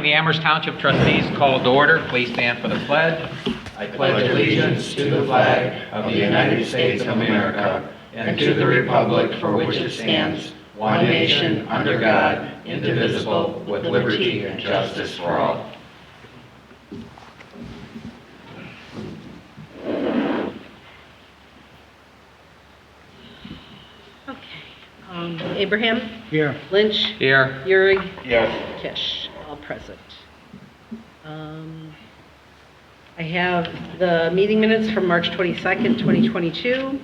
the Amherst Township Trustees called to order. Please stand for the pledge. I pledge allegiance to the flag of the United States of America and to the republic for which it stands, one nation, under God, indivisible, with liberty and justice for all. Abraham? Here. Lynch? Here. Euring? Yes. Kish, all present. I have the meeting minutes from March 22nd, 2022.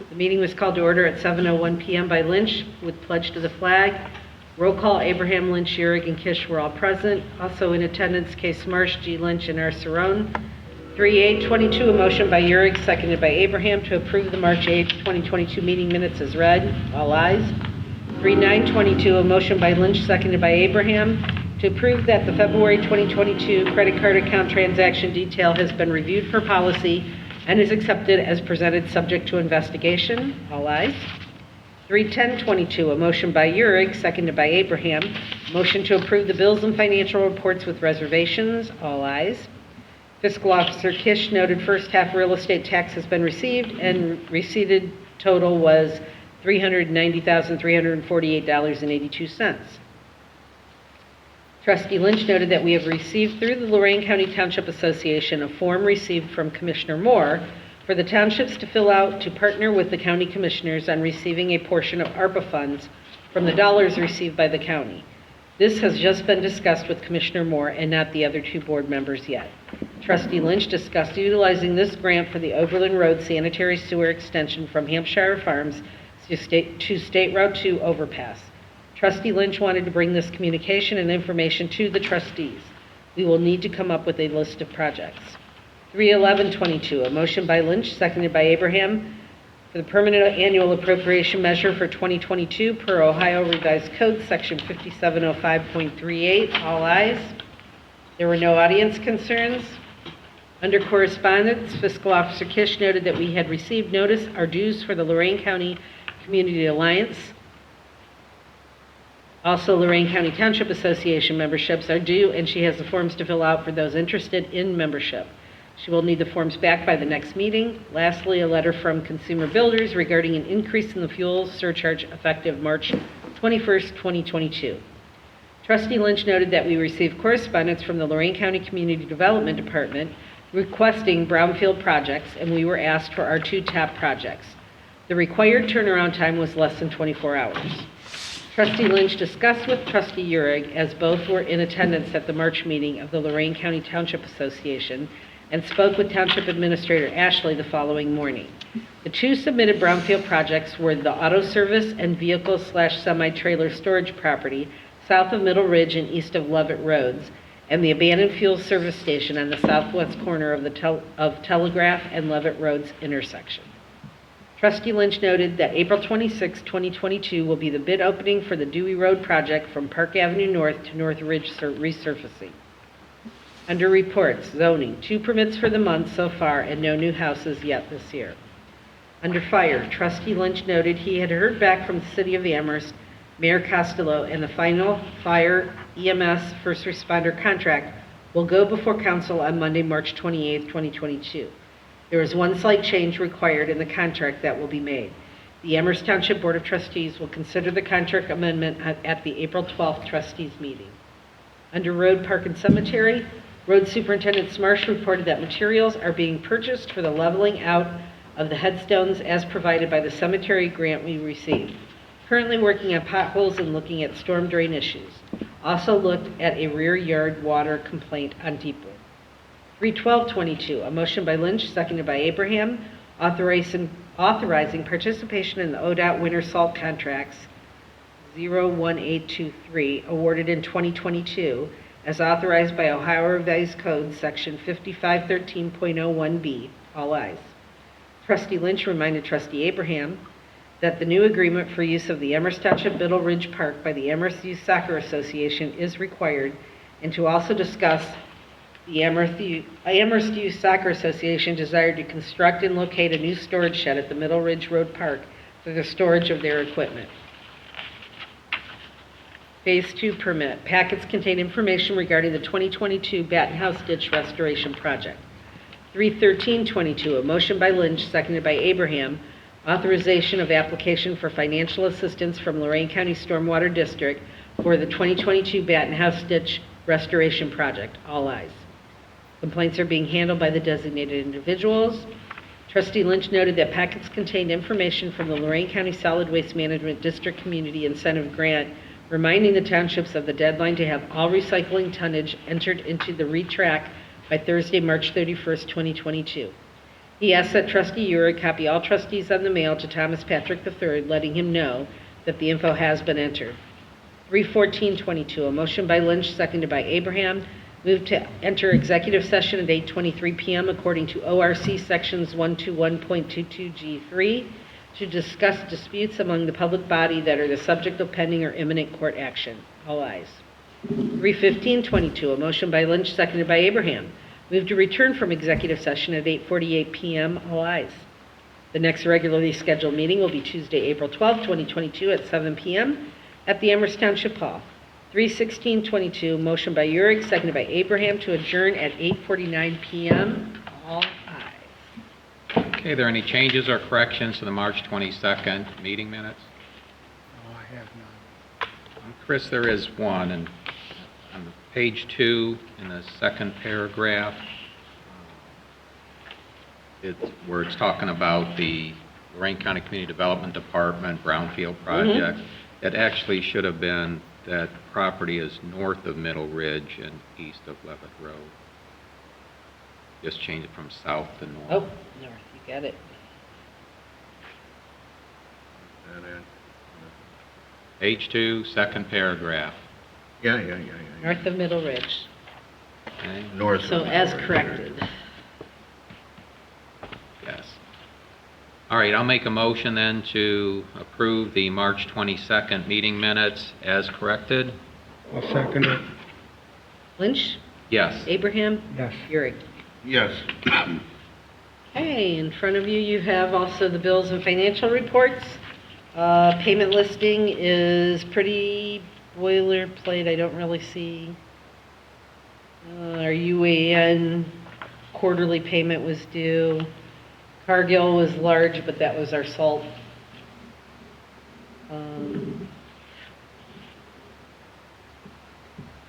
The meeting was called to order at 7:01 p.m. by Lynch with pledge to the flag. Roll call, Abraham, Lynch, Euring, and Kish were all present. Also in attendance, Case Marsh, G. Lynch, and R. Cerrone. 3/8/22, a motion by Euring, seconded by Abraham, to approve the March 8, 2022 meeting minutes as read. All ayes. 3/9/22, a motion by Lynch, seconded by Abraham, to approve that the February 2022 credit card account transaction detail has been reviewed for policy and is accepted as presented subject to investigation. All ayes. 3/10/22, a motion by Euring, seconded by Abraham, motion to approve the bills and financial reports with reservations. All ayes. Fiscal Officer Kish noted first half real estate tax has been received and receipted total was $390,348.82. Trustee Lynch noted that we have received through the Lorain County Township Association a form received from Commissioner Moore for the townships to fill out to partner with the county commissioners on receiving a portion of ARPA funds from the dollars received by the county. This has just been discussed with Commissioner Moore and not the other two board members yet. Trustee Lynch discussed utilizing this grant for the Overland Road sanitary sewer extension from Hampshire Farms to State Route 2 overpass. Trustee Lynch wanted to bring this communication and information to the trustees. We will need to come up with a list of projects. 3/11/22, a motion by Lynch, seconded by Abraham, for the permanent annual appropriation measure for 2022 per Ohio Revised Code, Section 5705.38. All ayes. There were no audience concerns. Under correspondence, Fiscal Officer Kish noted that we had received notice our dues for the Lorain County Community Alliance. Also, Lorain County Township Association memberships are due, and she has the forms to fill out for those interested in membership. She will need the forms back by the next meeting. Lastly, a letter from Consumer Builders regarding an increase in the fuel surcharge effective March 21st, 2022. Trustee Lynch noted that we received correspondence from the Lorain County Community Development Department requesting brownfield projects, and we were asked for our two top projects. The required turnaround time was less than 24 hours. Trustee Lynch discussed with Trustee Euring, as both were in attendance at the March meeting of the Lorain County Township Association, and spoke with Township Administrator Ashley the following morning. The two submitted brownfield projects were the auto service and vehicle/semi-trailer storage property south of Middle Ridge and east of Levitt Roads, and the abandoned fuel service station on the southwest corner of the Telegraph and Levitt Roads intersection. Trustee Lynch noted that April 26, 2022 will be the bid opening for the Dewey Road project from Park Avenue North to North Ridge resurfacing. Under reports, zoning, 2 permits for the month so far and no new houses yet this year. Under fire, Trustee Lynch noted he had heard back from the City of Amherst, Mayor Costello, and the final fire EMS first responder contract will go before council on Monday, March 28, 2022. There is one slight change required in the contract that will be made. The Amherst Township Board of Trustees will consider the contract amendment at the April 12th trustees meeting. Under road, park, and cemetery, Road Superintendent Marsh reported that materials are being purchased for the leveling out of the headstones as provided by the cemetery grant we received. Currently working on potholes and looking at storm drain issues. Also looked at a rear yard water complaint on Deepwood. 3/12/22, a motion by Lynch, seconded by Abraham, authorizing participation in the ODOT winter salt contracts 01823 awarded in 2022 as authorized by Ohio Revised Code Section 5513.01B. All ayes. Trustee Lynch reminded Trustee Abraham that the new agreement for use of the Amherst Township Middle Ridge Park by the Amherst Youth Soccer Association is required, and to also discuss the Amherst Youth Soccer Association desired to construct and locate a new storage shed at the Middle Ridge Road Park for the storage of their equipment. Phase 2 permit. Packets contain information regarding the 2022 Batten House Ditch Restoration Project. 31322, a motion by Lynch, seconded by Abraham, authorization of application for financial assistance from Lorraine County Stormwater District for the 2022 Batten House Ditch Restoration Project. All ayes. Complaints are being handled by the designated individuals. Trustee Lynch noted that packets contained information from the Lorraine County Solid Waste Management District Community Incentive Grant, reminding the townships of the deadline to have all recycling tonnage entered into the retrack by Thursday, March 31st, 2022. He asked that Trustee Urick copy all trustees on the mail to Thomas Patrick III, letting him know that the info has been entered. 31422, a motion by Lynch, seconded by Abraham, moved to enter executive session at 8:23 p.m. according to ORC Sections 121.22G3 to discuss disputes among the public body that are the subject of pending or imminent court action. All ayes. 31522, a motion by Lynch, seconded by Abraham, moved to return from executive session at 8:48 p.m. All ayes. The next regularly scheduled meeting will be Tuesday, April 12, 2022 at 7 p.m. at the Amherst Township Hall. 31622, motion by Urick, seconded by Abraham to adjourn at 8:49 p.m. All ayes. Okay, are there any changes or corrections to the March 22nd meeting minutes? Oh, I have none. Chris, there is one, and on page 2 in the second paragraph, where it's talking about the Lorraine County Community Development Department Brownfield project. It actually should have been that property is north of Middle Ridge and east of Levitt Road. Just change it from south to north. Oh, north, you got it. Page 2, second paragraph. Yeah. North of Middle Ridge. Okay, North. So as corrected. yes. All right, I'll make a motion then to approve the March 22nd meeting minutes as corrected. I'll second it. Lynch? Yes. Abraham? Yes. Urick? Yes. Okay, in front of you, you have also the bills and financial reports. Payment listing is pretty boilerplate. I don't really see. Our UAN quarterly payment was due. Cargill was large, but that was our salt.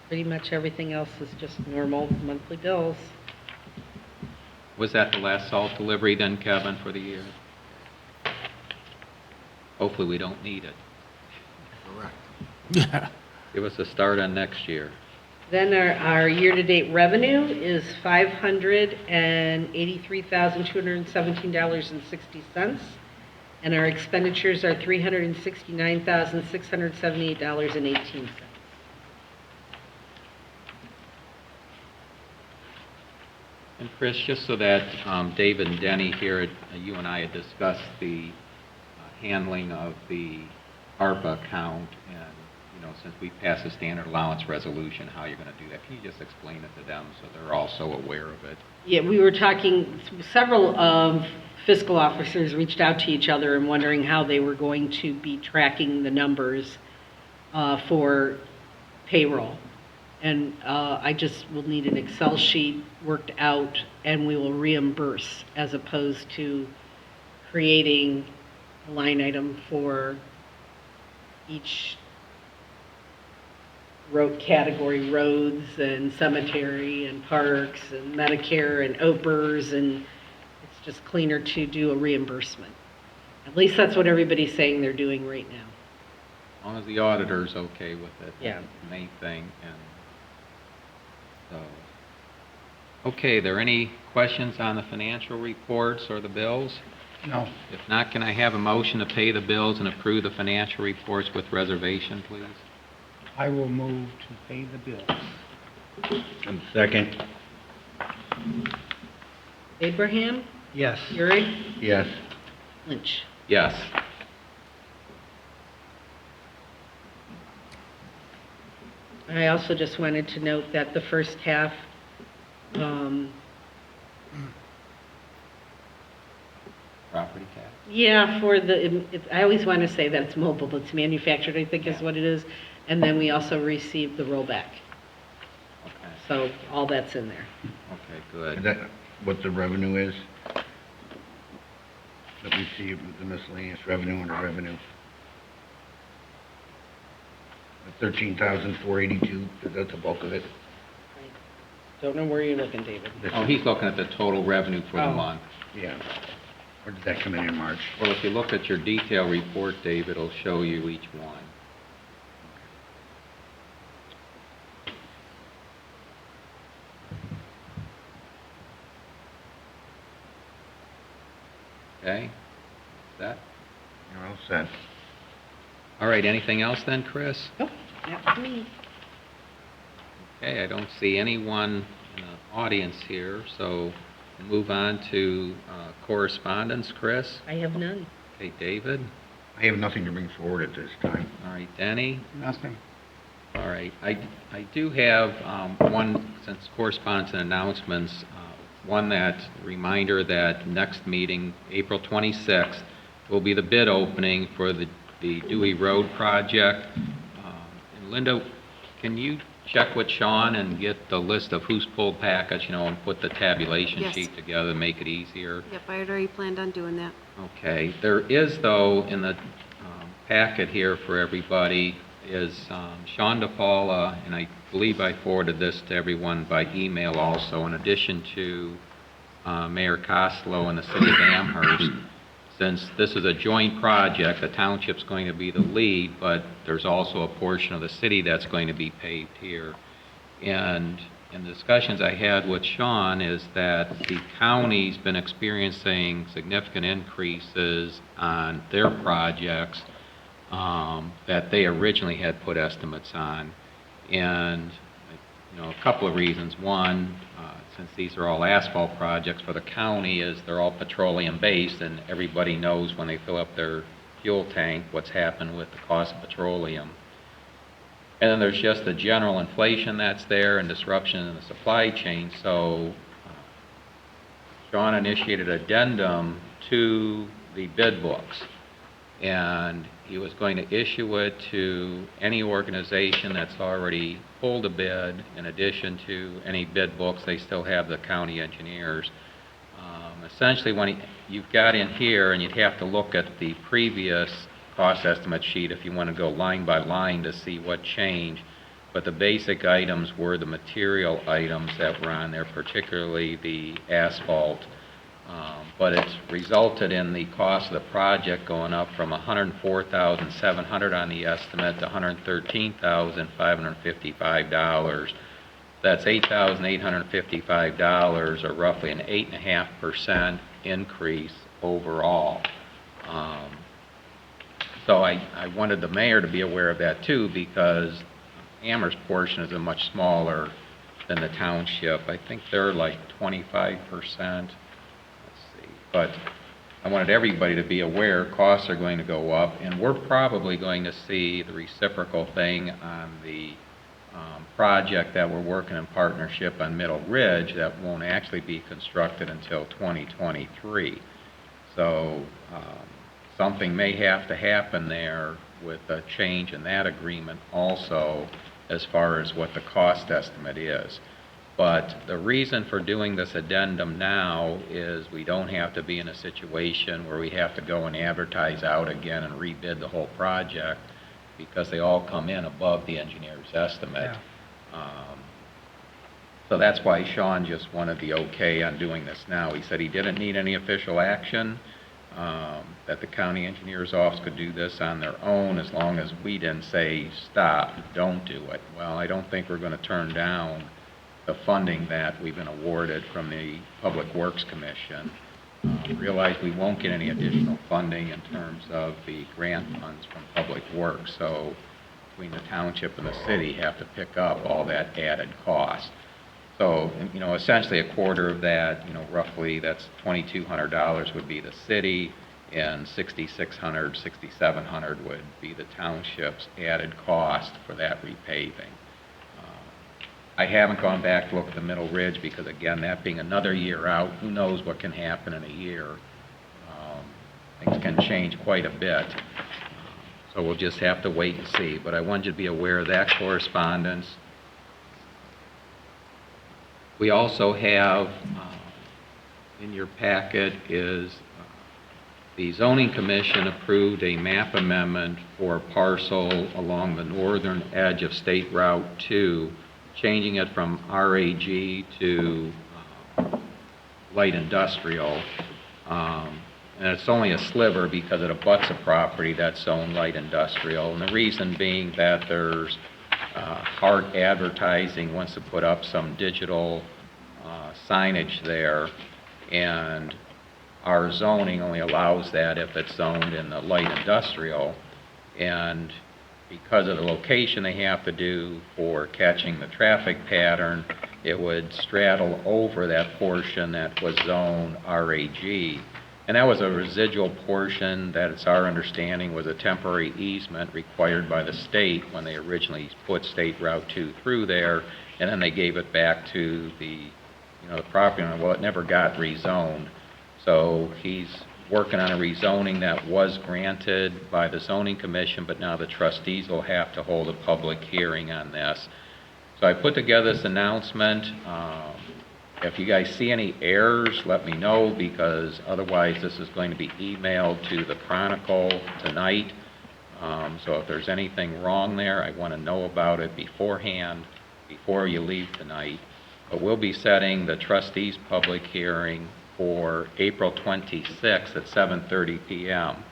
Pretty much everything else is just normal monthly bills. Was that the last salt delivery then, Kevin, for the year? Hopefully we don't need it. Correct. Give us a start on next year. Then our year-to-date revenue is $583,217.60, and our expenditures are $369,678.18. And Chris, just so that David and Denny here, you and I had discussed the handling of the ARPA account, and since we passed the standard allowance resolution, how you're going to do that. Can you just explain it to them so they're also aware of it? Yeah, we were talking, several fiscal officers reached out to each other and wondering how they were going to be tracking the numbers for payroll. And I just will need an Excel sheet worked out, and we will reimburse as opposed to creating a line item for each road category, roads and cemetery and parks and Medicare and OPERS, and it's just cleaner to do a reimbursement. At least that's what everybody's saying they're doing right now. As long as the auditor's okay with it. Yeah. That's the main thing. And so, okay, are there any questions on the financial reports or the bills? No. If not, can I have a motion to pay the bills and approve the financial reports with reservation, please? I will move to pay the bills. And second. Abraham? Yes. Urick? Yes. Lynch? Yes. I also just wanted to note that the first half, Property tax? yeah, for the, I always want to say that it's mobile, but it's manufactured, I think is what it is. And then we also received the rollback. Okay, So all that's in there. okay, Is good. that what the revenue is? That we see, the miscellaneous revenue under revenue? The 13,482, is that the bulk of it? Don't know where you're looking, David. Oh, he's looking at the total revenue for the Oh. month. Yeah. Or did that come in March? Well, if you look at your detail report, Dave, it'll show you each one. Okay, that. You're all set. All right, anything else then, Chris? Nope, not for me. Okay, I don't see anyone in the audience here, so we'll move on to correspondence. Chris? I have none. Okay, David? I have nothing to bring forward at this time. All right, Denny? Nothing. All right, I do have one, since correspondence and announcements, one that reminder that next meeting, April 26th, will be the bid opening for the Dewey Road project. And Linda, can you check with Sean and get the list of who's pulled package, and put the tabulation Yes. sheet together and make it easier? Yep, I had already planned on doing that. Okay, there is, though, in the packet here for everybody, is Sean DePaula, and I believe I forwarded this to everyone by email also, in addition to Mayor Costello and the city of Amherst. Since this is a joint project, the township's going to be the lead, but there's also a portion of the city that's going to be paved here. And in the discussions I had with Sean is that the county's been experiencing significant increases on their projects that they originally had put estimates on. And, a couple of reasons. One, since these are all asphalt projects for the county, is they're all petroleum-based, and everybody knows when they fill up their fuel tank what's happened with the cost of petroleum. And then there's just the general inflation that's there and disruption in the supply chain. So Sean initiated addendum to the bid books, and he was going to issue it to any organization that's already pulled a bid, in addition to any bid books they still have the county engineers. Essentially, when you've got in here, and you'd have to look at the previous cost estimate sheet if you want to go line by line to see what changed, but the basic items were the material items that were on there, particularly the asphalt. But it's resulted in the cost of the project going up from $104,700 on the estimate to $113,555. That's $8,855, or roughly an 8.5% increase overall. So I wanted the mayor to be aware of that too, because Amherst portion is a much smaller than the township. I think they're like 25%. But I wanted everybody to be aware costs are going to go up, and we're probably going to see the reciprocal thing on the project that we're working in partnership on Middle Ridge that won't actually be constructed until 2023. So something may have to happen there with a change in that agreement also, as far as what the cost estimate is. But the reason for doing this addendum now is we don't have to be in a situation where we have to go and advertise out again and rebid the whole project, because they all come in above the engineer's estimate. Yeah. So that's why Sean just wanted the okay on doing this now. He said he didn't need any official action, that the county engineer's office could do this on their own as long as we didn't say, stop, don't do it. Well, I don't think we're going to turn down the funding that we've been awarded from the Public Works Commission. Realize we won't get any additional funding in terms of the grant funds from Public Works, so between the township and the city have to pick up all that added cost. So, essentially a quarter of that, roughly that's $2,200 would be the city, and $6,600, $6,700 would be the township's added cost for that repaving. I haven't gone back to look at the Middle Ridge because, again, that being another year out, who knows what can happen in a year. Things can change quite a bit. So So we'll just have to wait and see. But I wanted you to be aware of that correspondence. We also have, in your packet is the zoning commission approved a map amendment for a parcel along the northern edge of State Route 2, changing it from RAG to light industrial. And it's only a sliver because it abuts a property that's zoned light industrial. And the reason being that there's hard advertising wants to put up some digital signage there, and our zoning only allows that if it's zoned in the light industrial. And because of the location they have to do for catching the traffic pattern, it would straddle over that portion that was zoned RAG. And that was a residual portion that it's our understanding was a temporary easement required by the state when they originally put State Route 2 through there, and then they gave it back to the property owner. Well, it never got rezoned. So he's working on a rezoning that was granted by the zoning commission, but now the trustees will have to hold a public hearing on this. So I put together this announcement. If you guys see any errors, let me know, because otherwise this is going to be emailed to the Chronicle tonight. So if there's anything wrong there, I want to know about it beforehand, before you leave tonight. But we'll be setting the trustees' public hearing for April 26th at 7:30 p.m.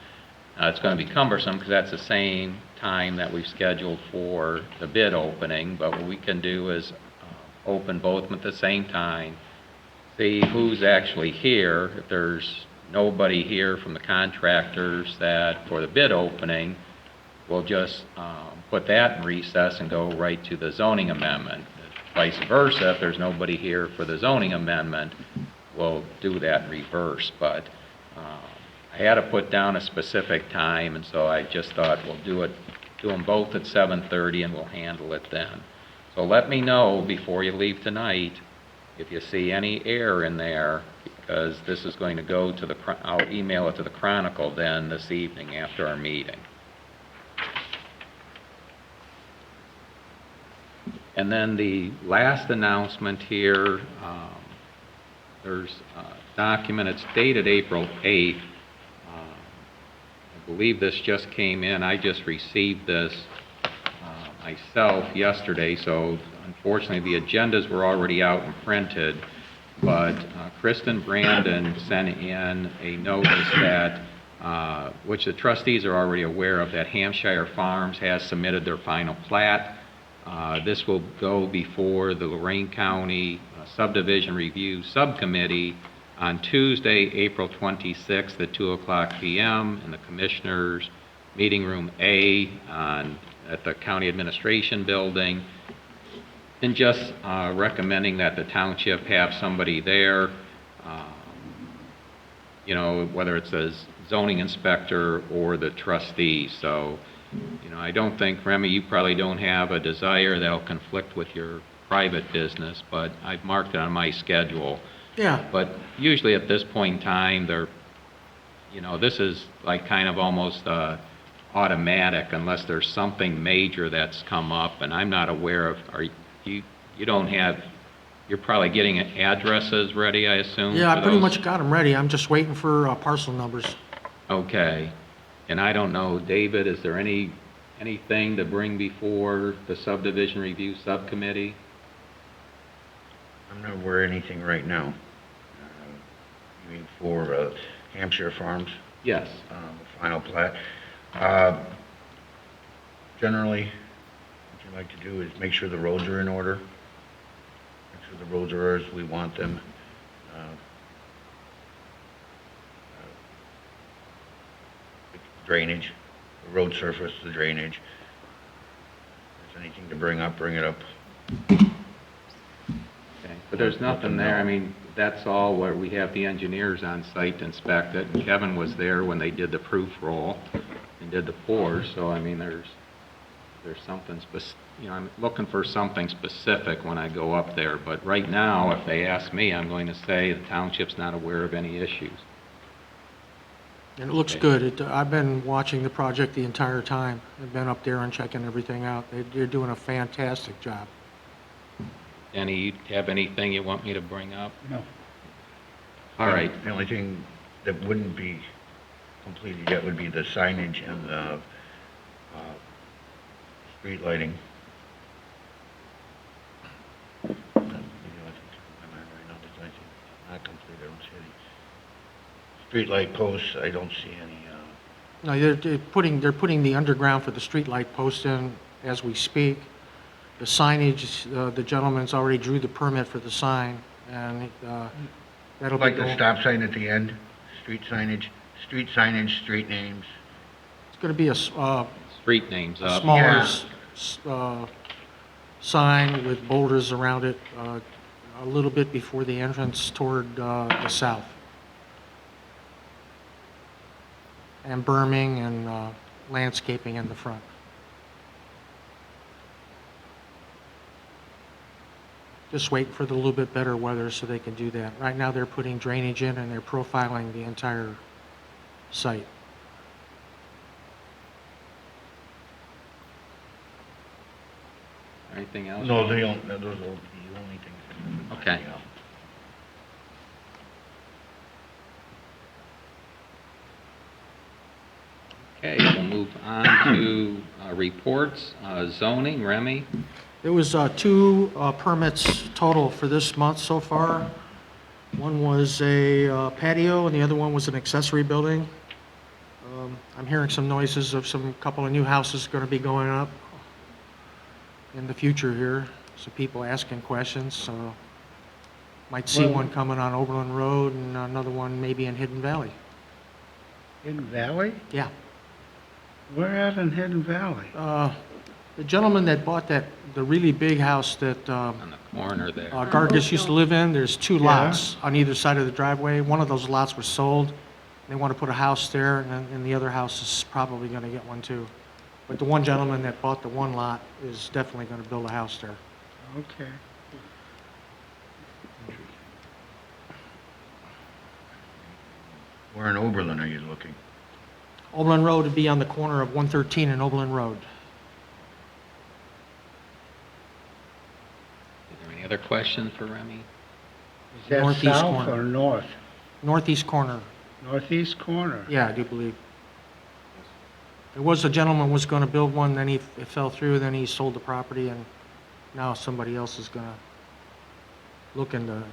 It's going to be cumbersome because that's the same time that we've scheduled for the bid opening, but what we can do is open both of them at the same time, see who's actually here. If there's nobody here from the contractors that for the bid opening, we'll just put that in recess and go right to the zoning amendment. Vice versa, if there's nobody here for the zoning amendment, we'll do that in reverse. But I had to put down a specific time, and so I just thought we'll do them both at 7:30 and we'll handle it then. So let me know before you leave tonight if you see any error in there, because this is going to go to I'll email it to the Chronicle then this evening after our meeting. And then the last announcement here, there's a document, it's dated April 8th. I believe this just came in. I just received this myself yesterday, so unfortunately the agendas were already out and printed, but Kristen Brandon sent in a notice that, which the trustees are already aware of, that Hampshire Farms has submitted their final plat. This will go before the Lorraine County Subdivision Review Subcommittee on Tuesday, April 26th at 2:00 p.m. in the Commissioners' Meeting Room A at the County Administration Building, and just recommending that the township have somebody there, whether it's a zoning inspector or the trustee. So, I don't think, Remy, you probably don't have a desire that'll conflict with your private business, but I've marked it on my schedule. Yeah. But usually at this point in time, this is like kind of almost automatic unless there's something major that's come up, and I'm not aware of. You don't have? You're probably getting addresses ready, I assume. Yeah, I for pretty those? much got them ready. I'm just waiting for parcel numbers. Okay, and I don't know, David, is there anything to bring before the subdivision review subcommittee? I'm not aware of anything right now. You mean for Hampshire Farms, Yes. final plat? Generally, what you like to do is make sure the roads are in order. Make sure the roads are as we want them. Drainage, the road surface, the drainage. If there's anything to bring up, bring it up. Okay, but there's nothing there. I mean, that's all where we have the engineers on site to inspect it. And Kevin was there when they did the proof roll and did the pours. So I mean, there's something I'm looking for something specific when I go up there. But right now, if they ask me, I'm going to say the township's not aware of any issues. And it looks Okay. good. I've been watching the project the entire time. I've been up there and checking everything out. They're doing a fantastic job. Danny, you have anything you want me to bring up? No. All right. The only thing that wouldn't be completed yet would be the signage and the street lighting. That's the only thing in my mind right now that's not complete. I don't see any street light posts. I don't see any, No, they're putting the underground for the streetlight post in as we speak. The signage, the gentleman's already drew the permit for the sign, and that'll be like the going. stop sign at the end, street signage, street names. It's going to be a Street names up. smaller Yeah. sign with boulders around it, a little bit before the entrance toward the south. And berming and landscaping in the front. Just waiting for the little bit better weather so they can do that. Right now, they're putting drainage in and they're profiling the entire site. Anything else? No, those are the only things. Okay. Okay, we'll move on to reports. Zoning, Remy? There was two permits total for this month so far. One was a patio and the other one was an accessory building. I'm hearing some noises of couple of new houses going to be going up in the future here. Some people asking questions, so might see one coming on Oberlin Road and another one maybe in Hidden Valley. Hidden Valley? Yeah. Where at in Hidden Valley? The gentleman that bought the really big house that On the corner there. Gargis used to live in, there's two Yeah. lots on either side of the driveway. One of those lots was sold. They want to put a house there, and the other house is probably going to get one too. But the one gentleman that bought the one lot is definitely going to build a house there. Okay. Where in Oberlin are you looking? Oberlin Road would be on the corner of 113 and Oberlin Road. Is there any other questions for Remy? Is that Northeast south corner. or north? Northeast corner. Northeast corner? Yeah, I do believe. There was a gentleman was going to build one, then it fell through, then he sold the property, and now somebody else is going to look into,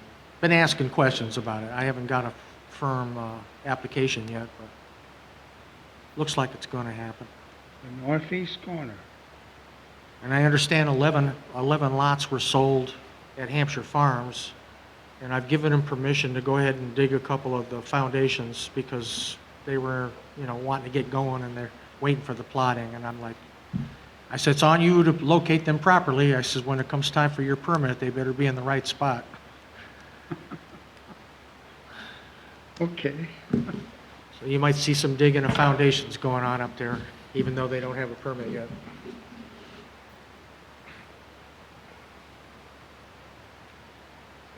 been asking questions about it. I haven't got a firm application yet, but looks like it's going to happen. The northeast corner. And I understand 11 lots were sold at Hampshire Farms, and I've given them permission to go ahead and dig a couple of the foundations because they were, wanting to get going and they're waiting for the plotting. And I'm like, I said, it's on you to locate them properly. I said, when it comes time for your permit, they better be in the right spot. Okay. So you might see some digging of foundations going on up there, even though they don't have a permit yet.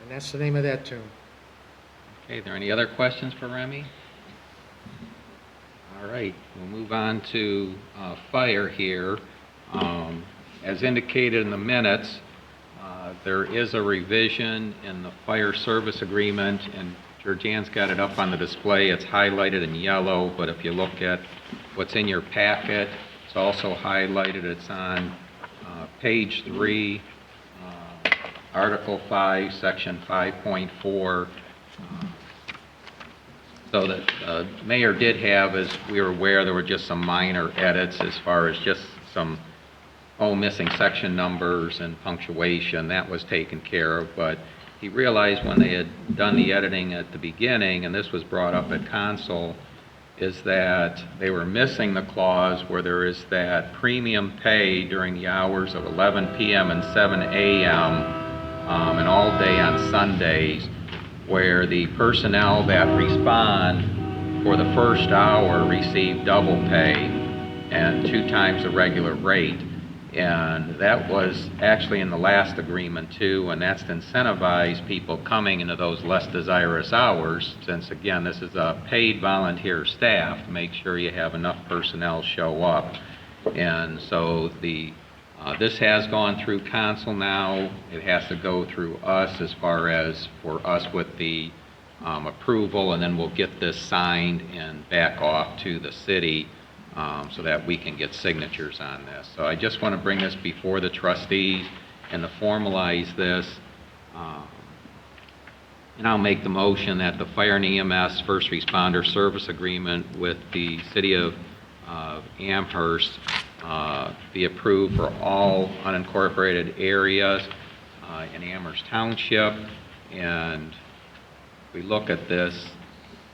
And that's the name of that tune. Okay, are there any other questions for Remy? All right, we'll move on to fire here. As indicated in the minutes, there is a revision in the fire service agreement, and Georgianne's got it up on the display. It's highlighted in yellow, but if you look at what's in your packet, it's also highlighted. It's on page 3, Article 5, Section 5.4. So that Mayor did have, as we were aware, there were just some minor edits as far as just some missing section numbers and punctuation. That was taken care of, but he realized when they had done the editing at the beginning, and this was brought up at council, is that they were missing the clause where there is that premium pay during the hours of 11 p.m. and 7 a.m. And all day on Sundays, where the personnel that respond for the first hour receive double pay and 2 times the regular rate. And that was actually in the last agreement too, and that's to incentivize people coming into those less desirous hours, since again, this is a paid volunteer staff, to make sure you have enough personnel show up. And so this has gone through council now. It has to go through us as far as for us with the approval, and then we'll get this signed and back off to the city so that we can get signatures on this. So I just want to bring this before the trustees and to formalize this. And I'll make the motion that the fire and EMS first responder service agreement with the city of Amherst be approved for all unincorporated areas in Amherst Township. And if we look at this,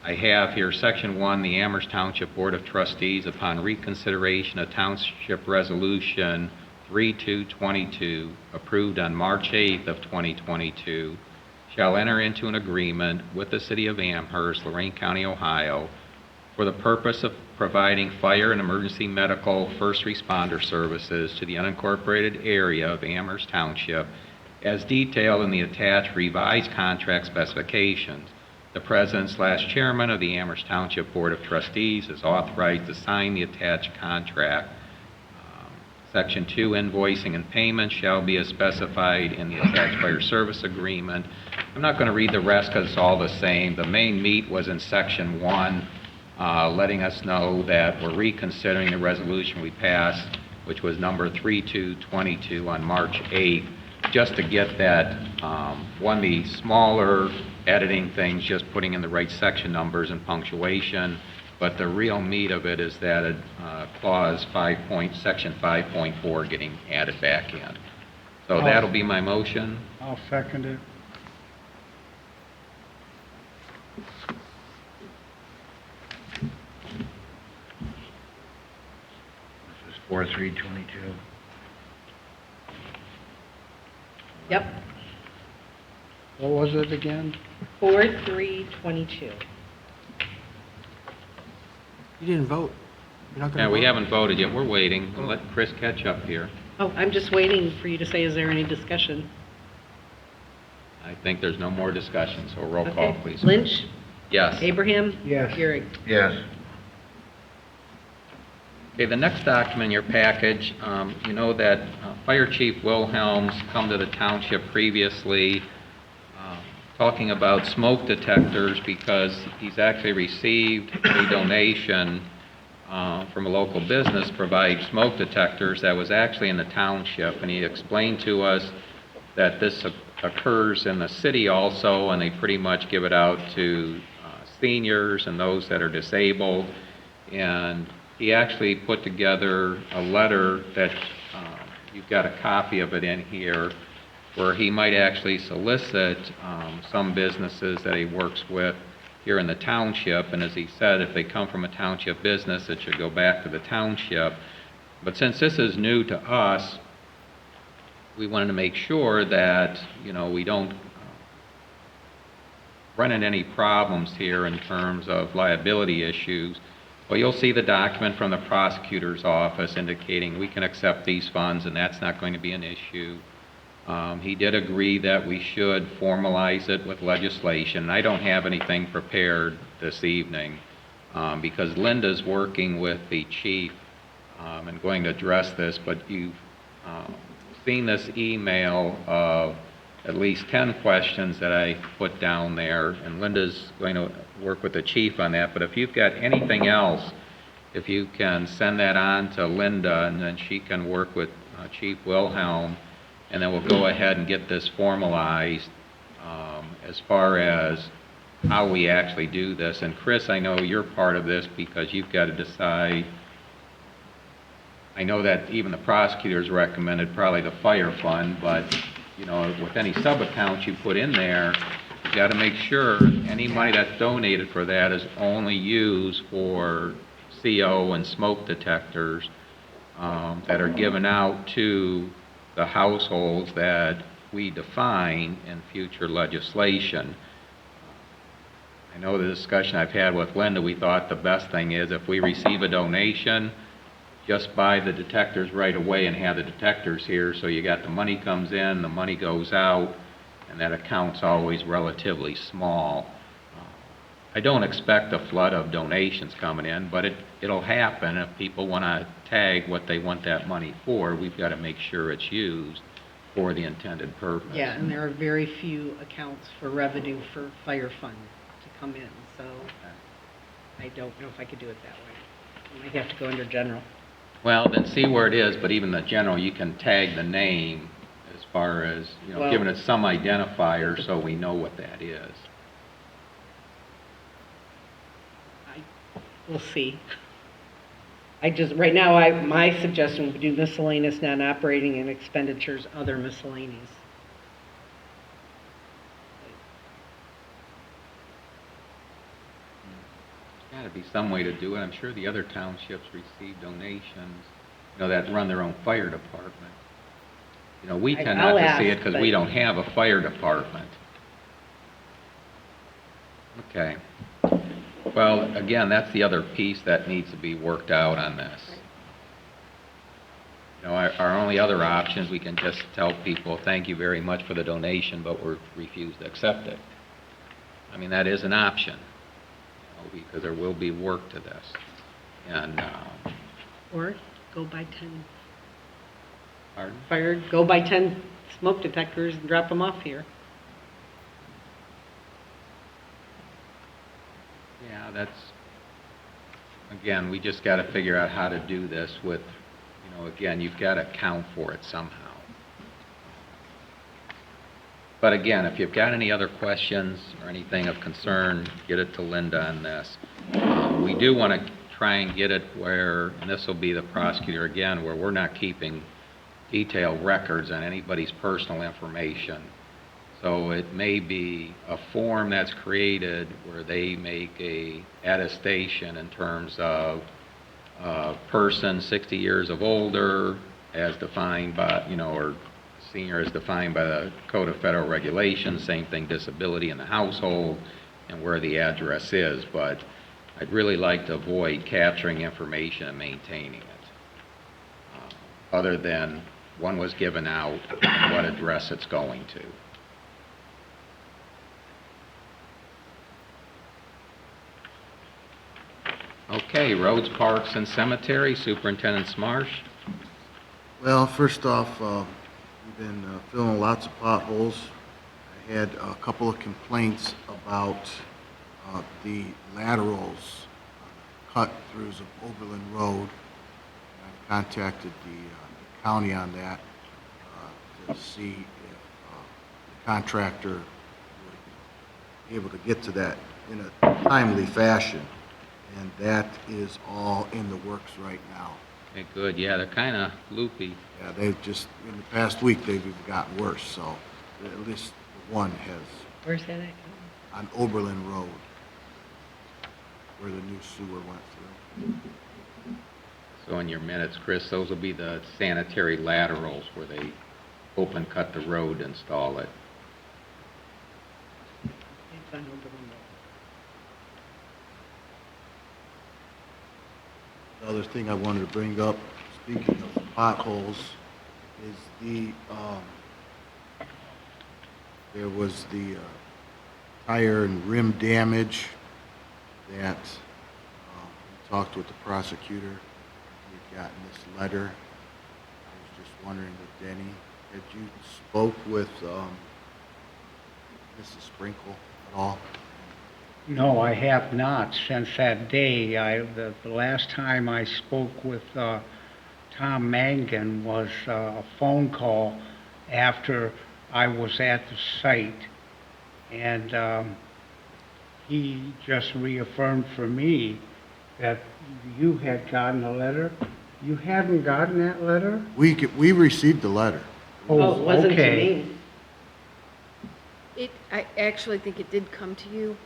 I have here Section 1, the Amherst Township Board of Trustees, upon reconsideration of Township Resolution 3222, approved on March 8th of 2022, shall enter into an agreement with the City of Amherst, Lorraine County, Ohio, for the purpose of providing fire and emergency medical first responder services to the unincorporated area of Amherst Township, as detailed in the attached revised contract specifications. The President/Chairman of the Amherst Township Board of Trustees is authorized to sign the attached contract. Section 2, invoicing and payment shall be as specified in the attached fire service agreement. I'm not going to read the rest because it's all the same. The main meat was in Section 1, letting us know that we're reconsidering the resolution we passed, which was number 3222 on March 8th, just to get that, one of the smaller editing things, just putting in the right section numbers and punctuation, but the real meat of it is that clause 5 section 5.4 getting added back in. So that'll be my motion. I'll second it. This is 4322. Yep, What was it again? 4322. You didn't vote. You're not going to Yeah, vote? we haven't voted yet. We're waiting. We'll let Chris catch up here. Oh, I'm just waiting for you to say, is there any discussion? I think there's no more discussion, so roll call, Okay. please. Lynch? Yes. Abraham? Yes. Gehrig? Yes. Okay, the next document in your package, you know that Fire Chief Wilhelm's come to the township previously talking about smoke detectors because he's actually received a donation from a local business to provide smoke detectors that was actually in the township. And he explained to us that this occurs in the city also, and they pretty much give it out to seniors and those that are disabled. And he actually put together a letter that you've got a copy of it in here, where he might actually solicit some businesses that he works with here in the township. And as he said, if they come from a township business, it should go back to the township. But since this is new to us, we wanted to make sure that, you know, we don't run into any problems here in terms of liability issues. Well, you'll see the document from the prosecutor's office indicating we can accept these funds and that's not going to be an issue. He did agree that we should formalize it with legislation. I don't have anything prepared this evening because Linda's working with the chief and going to address this, but you've seen this email of at least 10 questions that I put down there, and Linda's going to work with the chief on that. But if you've got anything else, if you can send that on to Linda, and then she can work with Chief Wilhelm, and then we'll go ahead and get this formalized as far as how we actually do this. And Chris, I know you're part of this because you've got to decide. I know that even the prosecutors recommended probably the fire fund, but you know, with any sub-accounts you put in there, you got to make sure any money that's donated for that is only used for CO and smoke detectors that are given out to the households that we define in future legislation. I know the discussion I've had with Linda, we thought the best thing is if we receive a donation, just buy the detectors right away and have the detectors here, so you got the money comes in, the money goes out, and that account's always relatively small. I don't expect a flood of donations coming in, but it'll happen. If people want to tag what they want that money for, we've got to make sure it's used for the intended purpose. Yeah, and there are very few accounts for revenue for fire fund to come in, so I don't know if I could do it that way. I might have to go under general. Well, then see where it is, but even the general, you can tag the name as far as, Well- giving it some identifier so we know what that is. We'll see. Right now, my suggestion would be do miscellaneous, non-operating, and expenditures, other miscellaneous. There's got to be some way to do it. I'm sure the other townships receive donations, that run their own fire department. We tend not I'll to see it ask, because but- we don't have a fire department. Okay. Well, again, that's the other piece that needs to be worked out on this. Our only other options, we can just tell people, thank you very much for the donation, but we refuse to accept it. I mean, that is an option, because there will be work to this. And, Or go buy 10 pardon? go buy 10 smoke detectors and drop them off here. Yeah, again, we just got to figure out how to do this with, again, you've got to account for it somehow. But again, if you've got any other questions or anything of concern, get it to Linda on this. We do want to try and get it where, and this will be the prosecutor again, where we're not keeping detailed records on anybody's personal information. So it may be a form that's created where they make a attestation in terms of a person 60 years of older as defined by, or senior as defined by the Code of Federal Regulations, same thing, disability in the household, and where the address is. But I'd really like to avoid capturing information and maintaining it, other than one was given out and what address it's going to. Okay, roads, parks, and cemetery, Superintendent Smarsh. Well, first off, we've been filling lots of potholes. I had a couple of complaints about the laterals, cut-throughs of Oberlin Road. I've contacted the county on that to see if the contractor would be able to get to that in a timely fashion. And that is all in the works right now. Okay, good. Yeah, they're kind of loopy. Yeah, they've just, in the past week, they've even gotten worse, so at least one has, Where's that at? on Oberlin Road, where the new sewer went through. So in your minutes, Chris, those will be the sanitary laterals where they open cut the road to install it. It's on Oberlin Road. The other thing I wanted to bring up, speaking of potholes, is there was the tire and rim damage that we talked with the prosecutor. We'd gotten this letter. I was just wondering if Denny, had you spoke with Mrs. Sprinkle at all? No, I have not since that day. The last time I spoke with Tom Mangan was a phone call after I was at the site. And he just reaffirmed for me that you had gotten a letter. You hadn't gotten that letter? We received the letter. Oh, it wasn't to okay. me. I actually think it did come to you,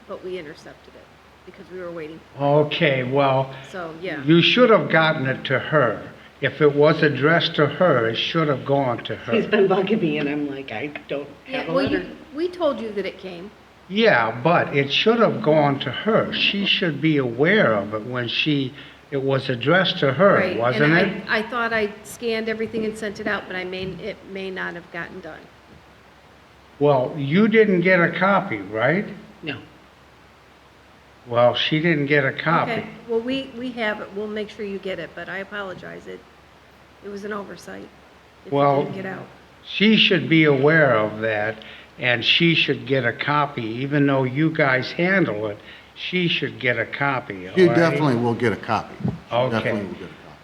but we intercepted it because we were waiting. Okay, well, So, yeah. you should have gotten it to her. If it was addressed to her, it should have gone to her. He's been bugging me, and I'm like, I don't have Yeah, a well, letter. we told you that it came. Yeah, but it should have gone to her. She should be aware of it when she it was addressed to her, Right, wasn't and it? I thought I scanned everything and sent it out, but it may not have gotten done. Well, you didn't get a copy, right? No. Well, she didn't get a copy. Okay, well, we have it, we'll make sure you get it, but I apologize, it was an oversight if it Well, didn't get out. she should be aware of that, and she should get a copy, even though you guys handle it, she should get a copy, all You right? definitely will get a copy. She Okay. definitely will get a copy.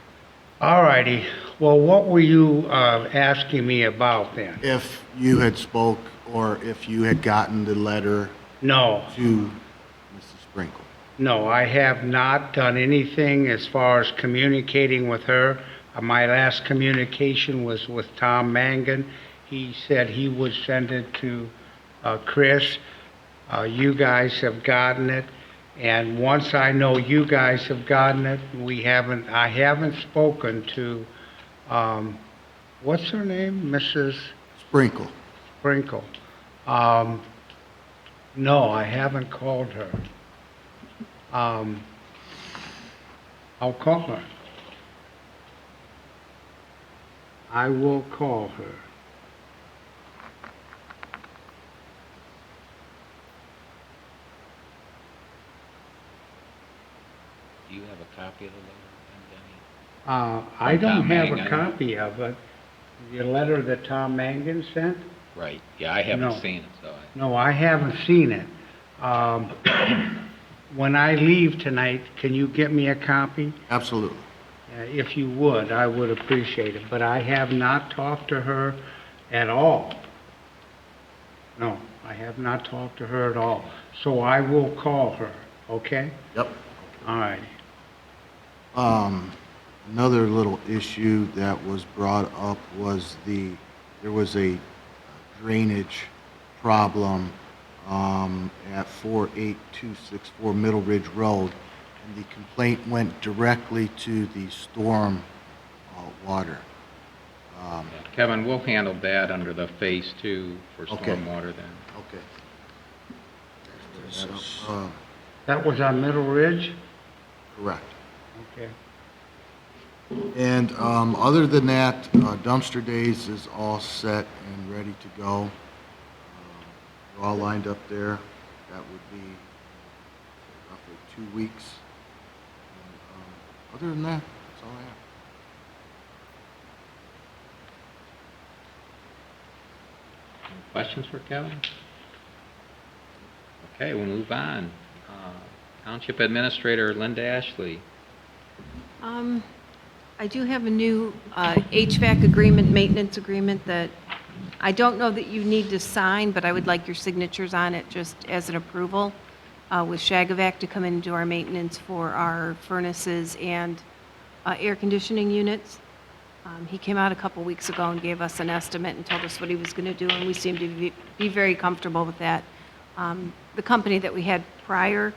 All righty. Well, what were you asking me about then? If you had spoke, or if you had gotten the letter No, to Mrs. Sprinkle. no, I have not done anything as far as communicating with her. My last communication was with Tom Mangan. He said he would send it to Chris. You guys have gotten it, and once I know you guys have gotten it, I haven't spoken to, what's her name? Mrs. Sprinkle. Sprinkle. No, I haven't called her. I'll call her. I will call her. Do you have a copy of the letter, Denny? I don't Tom have a Mangan. copy of it. The letter that Tom Mangan sent? Right, yeah, I haven't No. seen it, so I... No, I haven't seen it. When I leave tonight, can you get me a copy? Absolutely. If you would, I would appreciate it, but I have not talked to her at all. No, I have not talked to her at all. So I will call her, okay? Yep. All right. Another little issue that was brought up was there was a drainage problem at 48264 Middle Ridge Road, and the complaint went directly to the storm water. Yeah, Kevin, we'll handle that under the Phase 2 for Okay. stormwater then. Okay. So, That was on Middle Ridge? Correct. Okay. And other than that, dumpster days is all set and ready to go. We're all lined up there. That would be roughly 2 weeks. And, other than that, that's all I have. Any questions for Kevin? Okay, we'll move on. Township Administrator Linda Ashley. I do have a new HVAC agreement, maintenance agreement that I don't know that you need to sign, but I would like your signatures on it just as an approval with Shagavac to come in and do our maintenance for our furnaces and air conditioning units. He came out a couple weeks ago and gave us an estimate and told us what he was going to do, and we seem to be very comfortable with that. The company that we had prior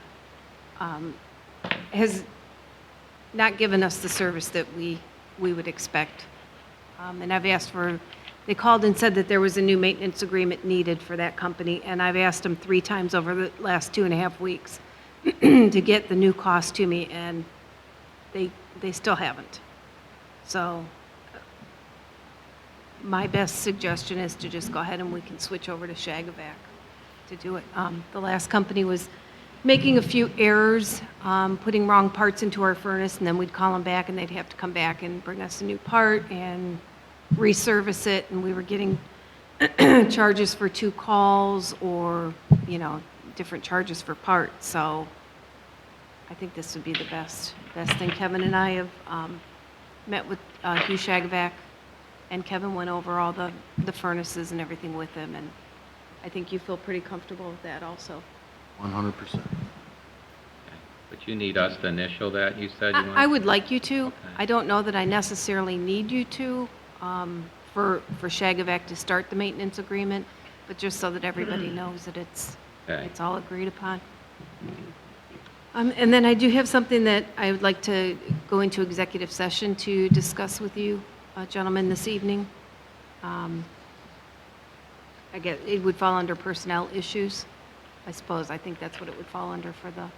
has not given us the service that we would expect. And I've asked they called and said that there was a new maintenance agreement needed for that company, and I've asked them 3 times over the last 2.5 weeks to get the new cost to me, and they still haven't. So my best suggestion is to just go ahead and we can switch over to Shagavac to do it. The last company was making a few errors, putting wrong parts into our furnace, and then we'd call them back, and they'd have to come back and bring us a new part and reservice it, and we were getting charges for 2 calls or, different charges for parts. So I think this would be the best thing. Kevin and I have met with Hugh Shagavac, and Kevin went over all the furnaces and everything with him, and I think you feel pretty comfortable with that also. 100%. But you need us to initial that, you said you want? I would like you to. Okay. I don't know that I necessarily need you to for Shagavac to start the maintenance agreement, but just so that everybody knows that it's Okay. all agreed upon. And then I do have something that I would like to go into executive session to discuss with you, gentlemen, this evening. I guess it would fall under personnel issues, I suppose. I think that's what it would fall under for the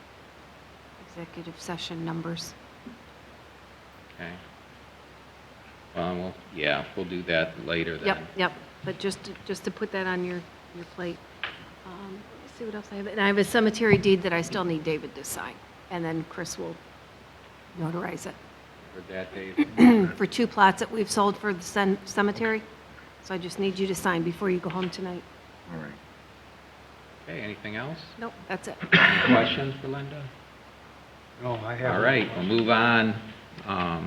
executive session numbers. Okay. Yeah, we'll do that later then. Yep, but just to put that on your plate. Let me see what else I have. And I have a cemetery deed that I still need David to sign, and then Chris will notarize it. For that, Dave? For 2 plots that we've sold for the cemetery. So I just need you to sign before you go home tonight. All right. Okay, anything else? Nope, that's it. Any questions for Linda? No, I haven't. All right, we'll move on.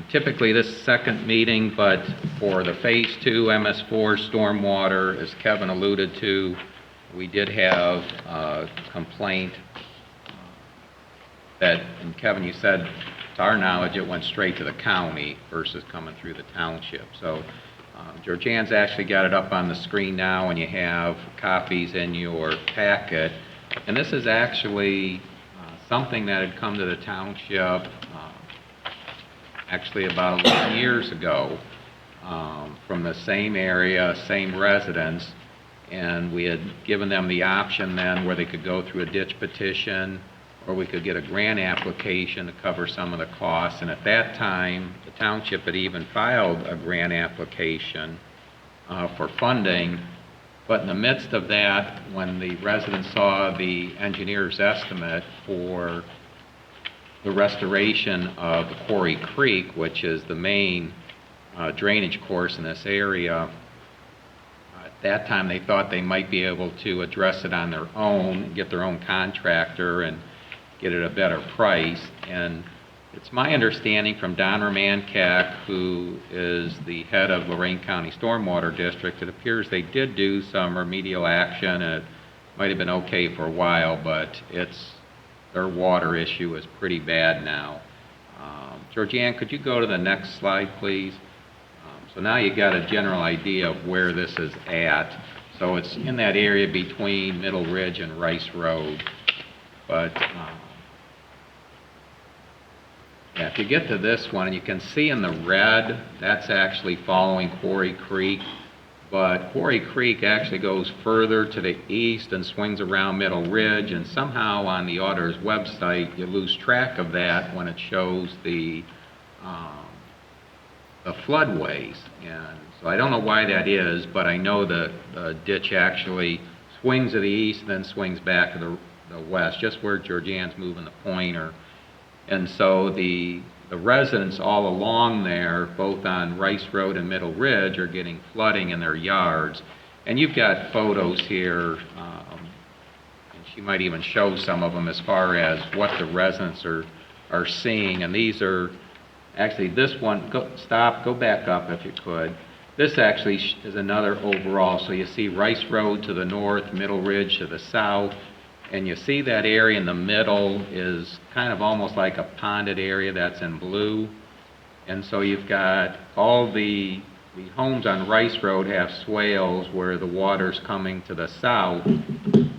Typically, this second meeting, but for the Phase 2 MS4 stormwater, as Kevin alluded to, we did have a complaint that, and Kevin, you said, to our knowledge, it went straight to the county versus coming through the township. So Georgianne's actually got it up on the screen now, and you have copies in your packet. And this is actually something that had come to the township actually about 11 years ago from the same area, same residents, and we had given them the option then where they could go through a ditch petition or we could get a grant application to cover some of the costs. And at that time, the township had even filed a grant application for funding. But in the midst of that, when the residents saw the engineer's estimate for the restoration of Quarry Creek, which is the main drainage course in this area, at that time they thought they might be able to address it on their own, get their own contractor and get it a better price. And it's my understanding from Don Romankak, who is the head of Lorraine County Stormwater District, it appears they did do some remedial action, and it might have been okay for a while, but their water issue is pretty bad now. Georgianne, could you go to the next slide, please? So now you got a general idea of where this is at. So it's in that area between Middle Ridge and Rice Road. But yeah, if you get to this one, and you can see in the red, that's actually following Quarry Creek. But Quarry Creek actually goes further to the east and swings around Middle Ridge, and somehow on the auditor's website, you lose track of that when it shows the floodways. And so I don't know why that is, but I know the ditch actually swings to the east and then swings back to the west, just where Georgianne's moving the pointer. And so the residents all along there, both on Rice Road and Middle Ridge, are getting flooding in their yards. And you've got photos here, and she might even show some of them as far as what the residents are seeing. And these are, actually this one, go back up if you could. This actually is another overall. So you see Rice Road to the north, Middle Ridge to the south, and you see that area in the middle is kind of almost like a ponded area that's in blue. And so you've got all the homes on Rice Road have swales where the water's coming to the south,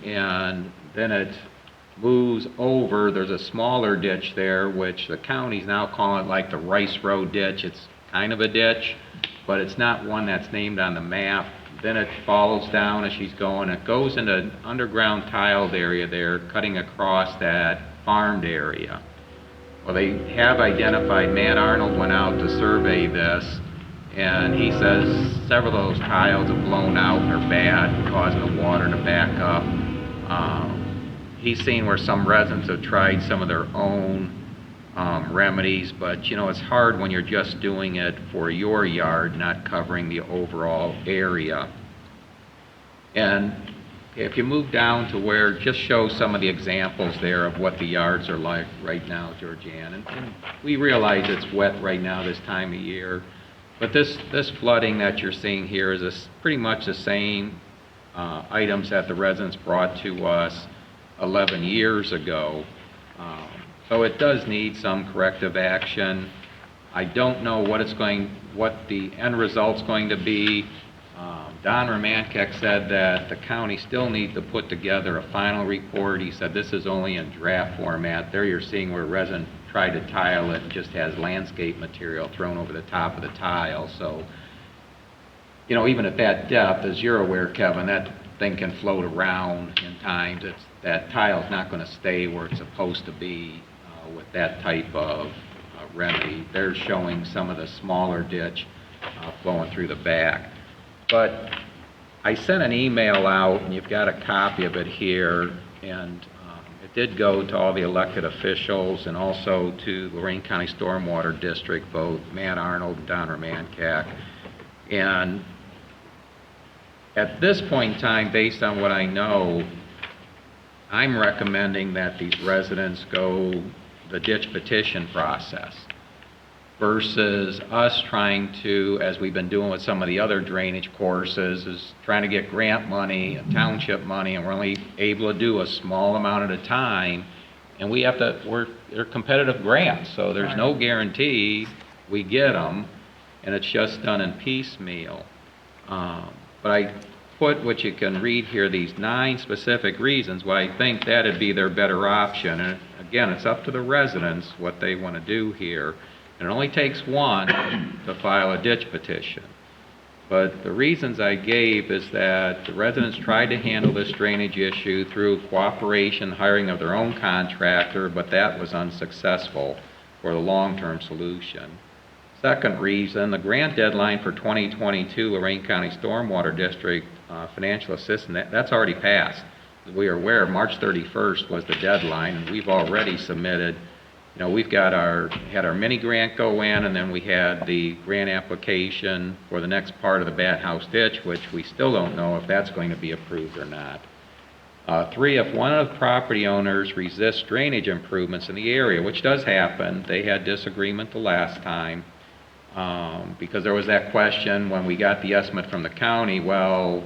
and then it moves over. There's a smaller ditch there, which the county's now calling it like the Rice Road ditch. It's kind of a ditch, but it's not one that's named on the map. Then it follows down as she's going. It goes into an underground tiled area there, cutting across that farmed area. Well, they have identified, Matt Arnold went out to survey this, and he says several of those tiles have blown out and are bad, causing the water to back up. He's seen where some residents have tried some of their own remedies, but you know, it's hard when you're just doing it for your yard, not covering the overall area. And if you move down to where, just show some of the examples there of what the yards are like right now, Georgianne. And we realize it's wet right now this time of year, but this flooding that you're seeing here is pretty much the same items that the residents brought to us 11 years ago. So it does need some corrective action. I don't know what the end result's going to be. Don Romankak said that the county still needs to put together a final report. He said this is only in draft format. There you're seeing where a resident tried to tile it and just has landscape material thrown over the top of the tile. So, you know, even at that depth, as you're aware, Kevin, that thing can float around in times. That tile's not going to stay where it's supposed to be with that type of remedy. They're showing some of the smaller ditch flowing through the back. But I sent an email out, and you've got a copy of it here, and it did go to all the elected officials and also to Lorraine County Stormwater District, both Matt Arnold and Don Romanchak. And at this point in time, based on what I know, I'm recommending that these residents go the ditch petition process versus us trying to, as we've been doing with some of the other drainage courses, is trying to get grant money and township money, and we're only able to do a small amount at a time. And we have to, they're competitive grants, so there's no guarantee we get them, and it's just done in piecemeal. But I put what you can read here, these 9 specific reasons why I think that'd be their better option. And again, it's up to the residents what they want to do here. And it only takes one to file a ditch petition. But the reasons I gave is that the residents tried to handle this drainage issue through cooperation, hiring of their own contractor, but that was unsuccessful for the long-term solution. Second reason, the grant deadline for 2022 Lorraine County Stormwater District financial assistance, that's already passed. As we are aware, March 31st was the deadline, and we've already submitted. We've got had our mini grant go in, and then we had the grant application for the next part of the Bat House ditch, which we still don't know if that's going to be approved or not. 3, if one of the property owners resists drainage improvements in the area, which does happen, they had disagreement the last time, because there was that question when we got the estimate from the county, well,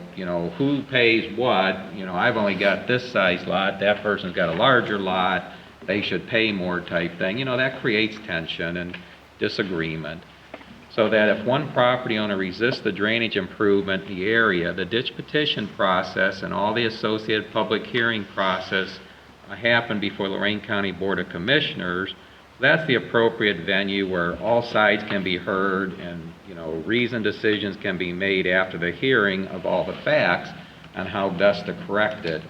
who pays what? I've only got this size lot, that person's got a larger lot, they should pay more type thing. That creates tension and disagreement. So that if one property owner resists the drainage improvement in the area, the ditch petition process and all the associated public hearing process happen before Lorraine County Board of Commissioners. That's the appropriate venue where all sides can be heard and, reasoned decisions can be made after the hearing of all the facts on how best to correct it.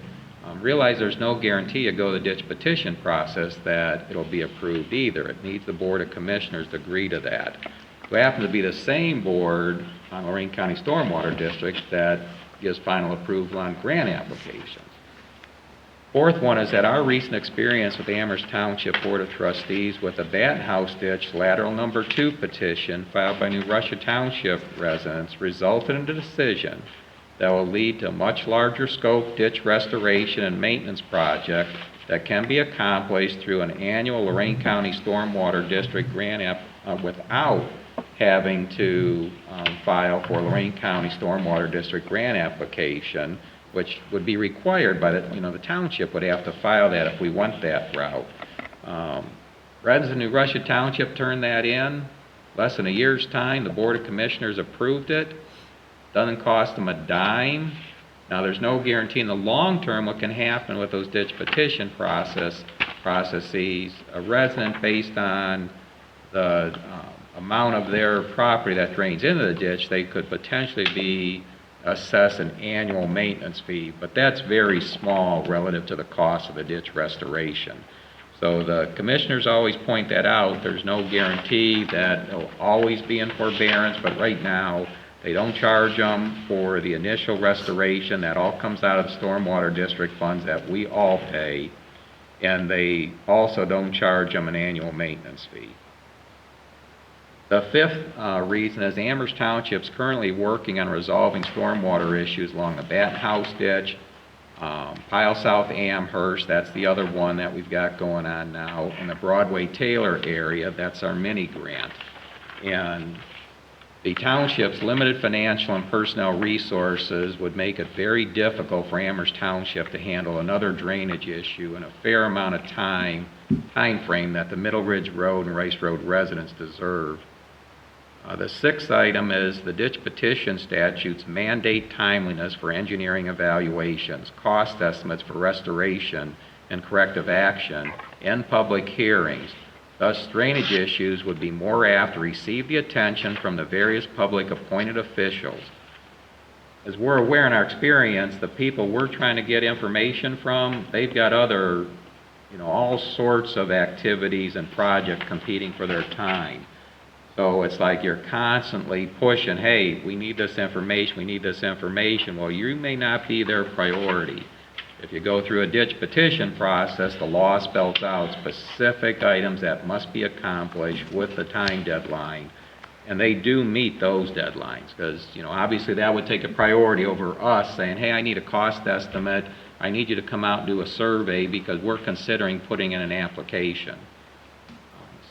Realize there's no guarantee you go the ditch petition process that it'll be approved either. It needs the Board of Commissioners to agree to that. It happens to be the same board on Lorraine County Stormwater District that gives final approval on grant applications. Fourth one is that our recent experience with the Amherst Township Board of Trustees with the Bat House Ditch Lateral Number 2 petition filed by New Russia Township residents resulted in a decision that will lead to a much larger scope ditch restoration and maintenance project that can be accomplished through an annual Lorraine County Stormwater District grant without having to file for Lorraine County Stormwater District grant application, which would be required by the township would have to file that if we went that route. Residents of New Russia Township turned that in. Less than a year's time, the Board of Commissioners approved it. Doesn't cost them a dime. Now, there's no guarantee in the long term what can happen with those ditch petition processes. A resident, based on the amount of their property that drains into the ditch, they could potentially be assessed an annual maintenance fee, but that's very small relative to the cost of the ditch restoration. So the commissioners always point that out. There's no guarantee that it'll always be in forbearance, but right now, they don't charge them for the initial restoration. That all comes out of the Stormwater District funds that we all pay. And they also don't charge them an annual maintenance fee. The fifth reason is Amherst Township's currently working on resolving stormwater issues along the Batten House Ditch, Pile South Amherst, that's the other one that we've got going on now, in the Broadway Taylor area, that's our mini grant. And the township's limited financial and personnel resources would make it very difficult for Amherst Township to handle another drainage issue in a fair amount of time frame that the Middle Ridge Road and Rice Road residents deserve. The sixth item is the ditch petition statutes mandate timeliness for engineering evaluations, cost estimates for restoration and corrective action, and public hearings. Thus, drainage issues would be more apt to receive the attention from the various public appointed officials. As we're aware in our experience, the people we're trying to get information from, they've got other, all sorts of activities and projects competing for their time. So it's like you're constantly pushing, hey, we need this information, we need this information. Well, you may not be their priority. If you go through a ditch petition process, the law spells out specific items that must be accomplished with the time deadline. And they do meet those deadlines because, obviously that would take a priority over us saying, hey, I need a cost estimate. I need you to come out and do a survey because we're considering putting in an application.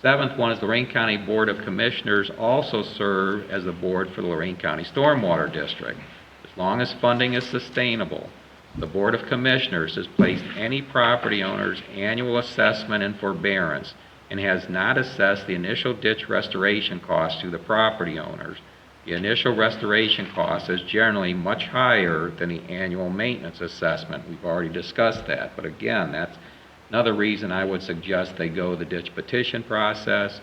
Seventh one is the Lorraine County Board of Commissioners also serve as the board for the Lorraine County Stormwater District. As long as funding is sustainable, the Board of Commissioners has placed any property owner's annual assessment in forbearance and has not assessed the initial ditch restoration cost to the property owners. The initial restoration cost is generally much higher than the annual maintenance assessment. We've already discussed that, but again, that's another reason I would suggest they go the ditch petition process.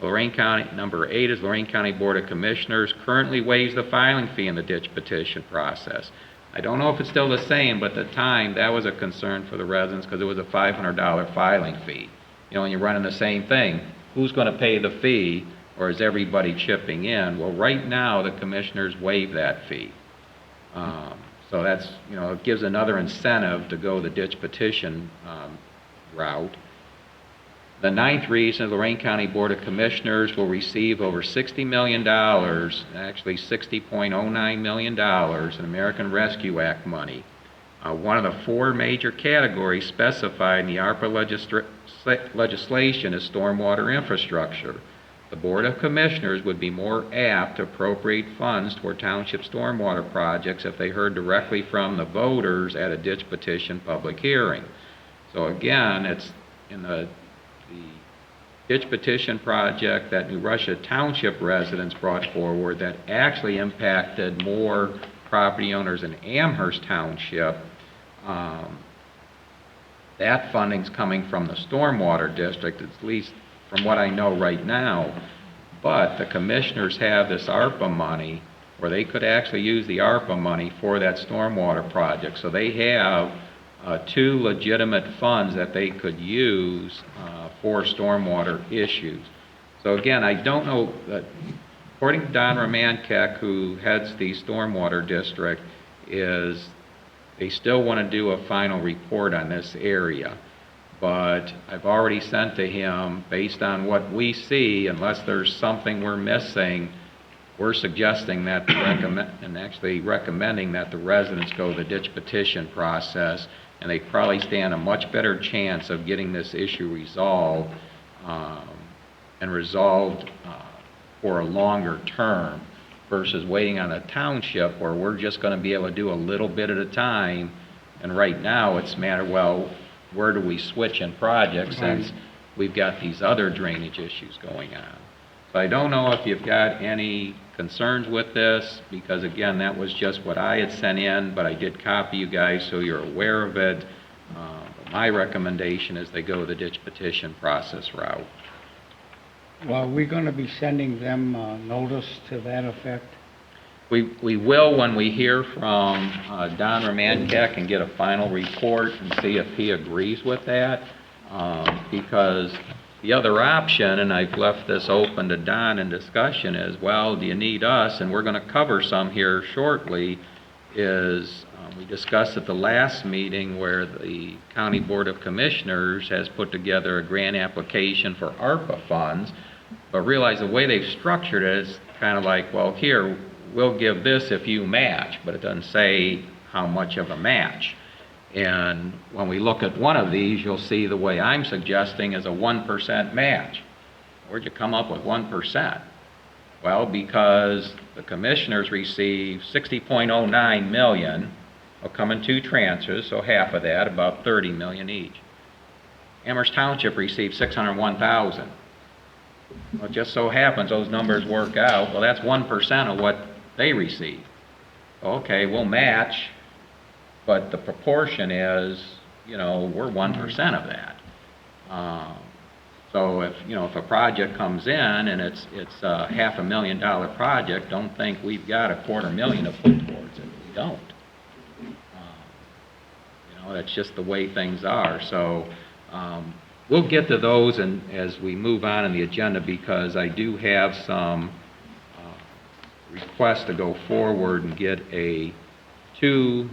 Lorraine County, number 8 is Lorraine County Board of Commissioners currently waives the filing fee in the ditch petition process. I don't know if it's still the same, but at the time, that was a concern for the residents because it was a $500 filing fee. And you're running the same thing. Who's going to pay the fee, or is everybody chipping in? Well, right now, the commissioners waive that fee. So that's, it gives another incentive to go the ditch petition route. The 9th reason is the Lorraine County Board of Commissioners will receive over $60 million, actually $60.09 million in American Rescue Act money. One of the 4 major categories specified in the ARPA legislation is stormwater infrastructure. The Board of Commissioners would be more apt to appropriate funds toward township stormwater projects if they heard directly from the voters at a ditch petition public hearing. So again, it's in the ditch petition project that New Russia Township residents brought forward that actually impacted more property owners in Amherst Township. That funding's coming from the stormwater district, at least from what I know right now. But the commissioners have this ARPA money where they could actually use the ARPA money for that stormwater project. So they have 2 legitimate funds that they could use for stormwater issues. So again, I don't know, according to Don Romankek, who heads the stormwater district, is they still want to do a final report on this area. But I've already sent to him, based on what we see, unless there's something we're missing, we're suggesting that recommending that the residents go the ditch petition process, and they probably stand a much better chance of getting this issue resolved for a longer term versus waiting on a township where we're just going to be able to do a little bit at a time. And right now it's a matter, well, where do we switch in projects since we've got these other drainage issues going on? So I don't know if you've got any concerns with this, because again, that was just what I had sent in, but I did copy you guys so you're aware of it. My recommendation is they go the ditch petition process route. Well, we're going to be sending them notice to that effect? We will when we hear from Don Romankek and get a final report and see if he agrees with that. Because the other option, and I've left this open to Don in discussion, is, well, do you need us? And we're going to cover some here shortly, is we discussed at the last meeting where the County Board of Commissioners has put together a grant application for ARPA funds, but realize the way they've structured it is kind of like, well, here, we'll give this if you match, but it doesn't say how much of a match. And when we look at one of these, you'll see the way I'm suggesting is a 1% match. Where'd you come up with 1%? Well, because the commissioners receive $60.09 million, will come in 2 tranches, so half of that, about $30 million each. Amherst Township received $601,000. Well, it just so happens those numbers work out. Well, that's 1% of what they receive. Okay, we'll match, but the proportion is, we're 1% of that. So if a project comes in and it's a $500,000 project, don't think we've got $250,000 to put towards it. We don't. That's just the way things are. So We'll get to those and as we move on in the agenda, because I do have some requests to go forward and get two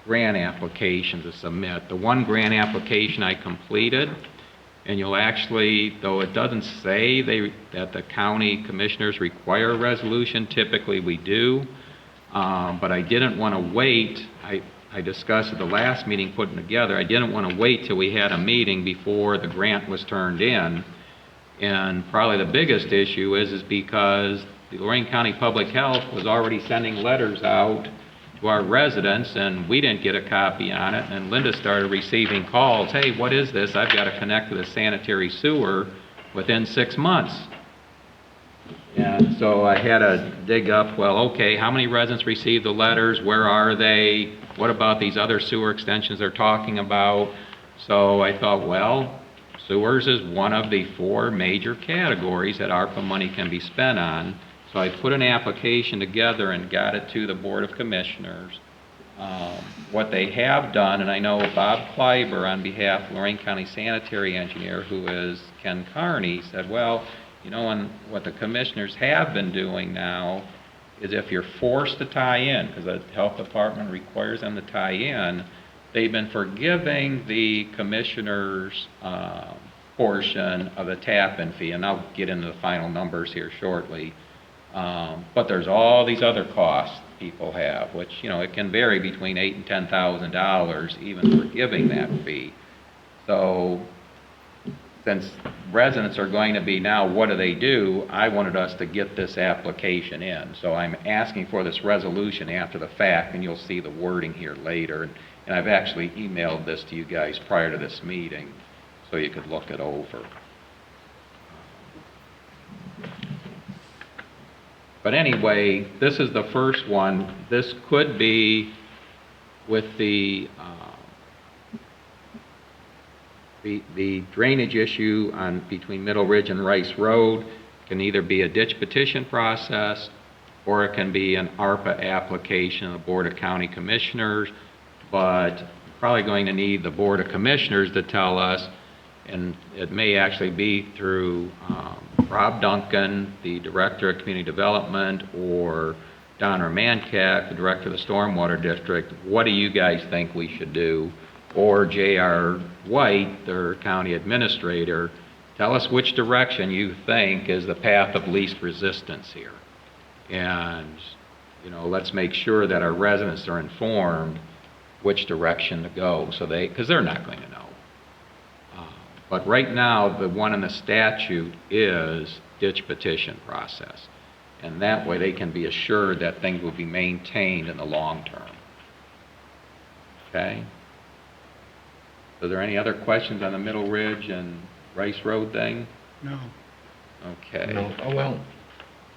grant applications to submit. The one grant application I completed, and you'll actually, though it doesn't say that the county commissioners require a resolution, typically we do, but I didn't want to wait. I discussed at the last meeting putting together, I didn't want to wait till we had a meeting before the grant was turned in. And probably the biggest issue is because the Lorraine County Public Health was already sending letters out to our residents, and we didn't get a copy on it, and Linda started receiving calls, hey, what is this? I've got to connect to the sanitary sewer within 6 months. And so I had to dig up, well, okay, how many residents received the letters? Where are they? What about these other sewer extensions they're talking about? So I thought, well, sewers is one of the 4 major categories that ARPA money can be spent on. So I put an application together and got it to the Board of Commissioners. What they have done, and I know Bob Kleiber on behalf of Lorraine County Sanitary Engineer, who is Ken Carney, said, well, you know, and what the commissioners have been doing now is if you're forced to tie in, because the health department requires them to tie in, they've been forgiving the commissioners' portion of the tap-in fee, and I'll get into the final numbers here shortly. But there's all these other costs people have, which, you know, it can vary between $8,000 and $10,000 even forgiving that fee. So since residents are going to be now, what do? I wanted us to get this application in. So I'm asking for this resolution after the fact, and you'll see the wording here later. And I've actually emailed this to you guys prior to this meeting, so you could look it over. But anyway, this is the first one. This could be with the drainage issue between Middle Ridge and Rice Road. It can either be a ditch petition process, or it can be an ARPA application of the Board of County Commissioners, but probably going to need the Board of Commissioners to tell us, and it may actually be through Rob Duncan, the Director of Community Development, or Donner Mancat, the Director of the Stormwater District. What do you guys think we should do? Or J.R. White, their County Administrator, tell us which direction you think is the path of least resistance here. And, you know, let's make sure that our residents are informed which direction to go, so because they're not going to know. But right now, the one in the statute is ditch petition process. And that way they can be assured that things will be maintained in the long term. Okay? Are there any other questions on the Middle Ridge and Rice Road thing? No. Okay. No, oh, well,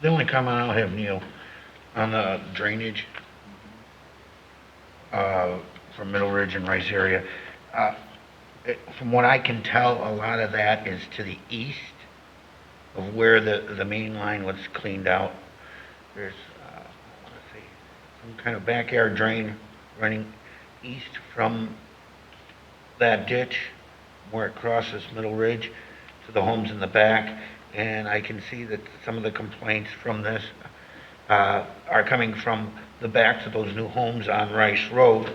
the only comment I'll have, Neil, on the drainage from Middle Ridge and Rice area, from what I can tell, a lot of that is to the east of where the main line was cleaned out. There's, let's see, some kind of backyard drain running east from that ditch where it crosses Middle Ridge to the homes in the back. And I can see that some of the complaints from this are coming from the backs of those new homes on Rice Road.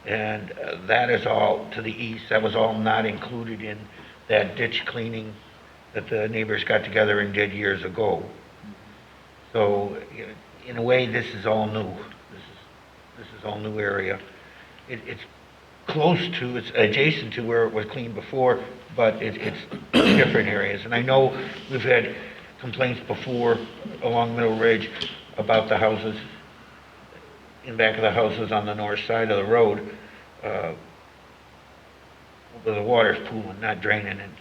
And that is all to the east. That was all not included in that ditch cleaning that the neighbors got together and did years ago. So in a way, this is all new. This is all new area. It's close to, it's adjacent to where it was cleaned before, but it's different areas. And I know we've had complaints before along Middle Ridge about the houses, in back of the houses on the north side of the road, where the water's pooling, not draining. And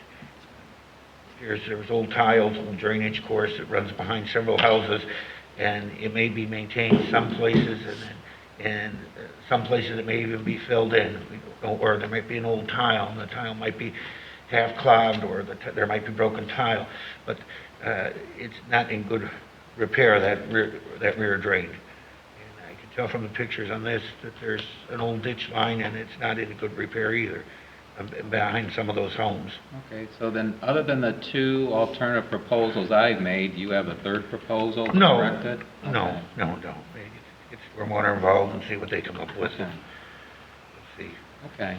there's old tiles, old drainage course that runs behind several houses, and it may be maintained some places, and some places it may even be filled in, or there might be an old tile, and the tile might be half clogged, or there might be broken tile, but it's not in good repair, that rear drain. And I can tell from the pictures on this that there's an old ditch line, and it's not in good repair either. behind some of those homes. Okay, so then, other than the two alternative proposals I've made, you have a third proposal to No, correct it? no, Okay. no, no. It's we're more involved and see what they come up with. Okay. Let's see. Okay.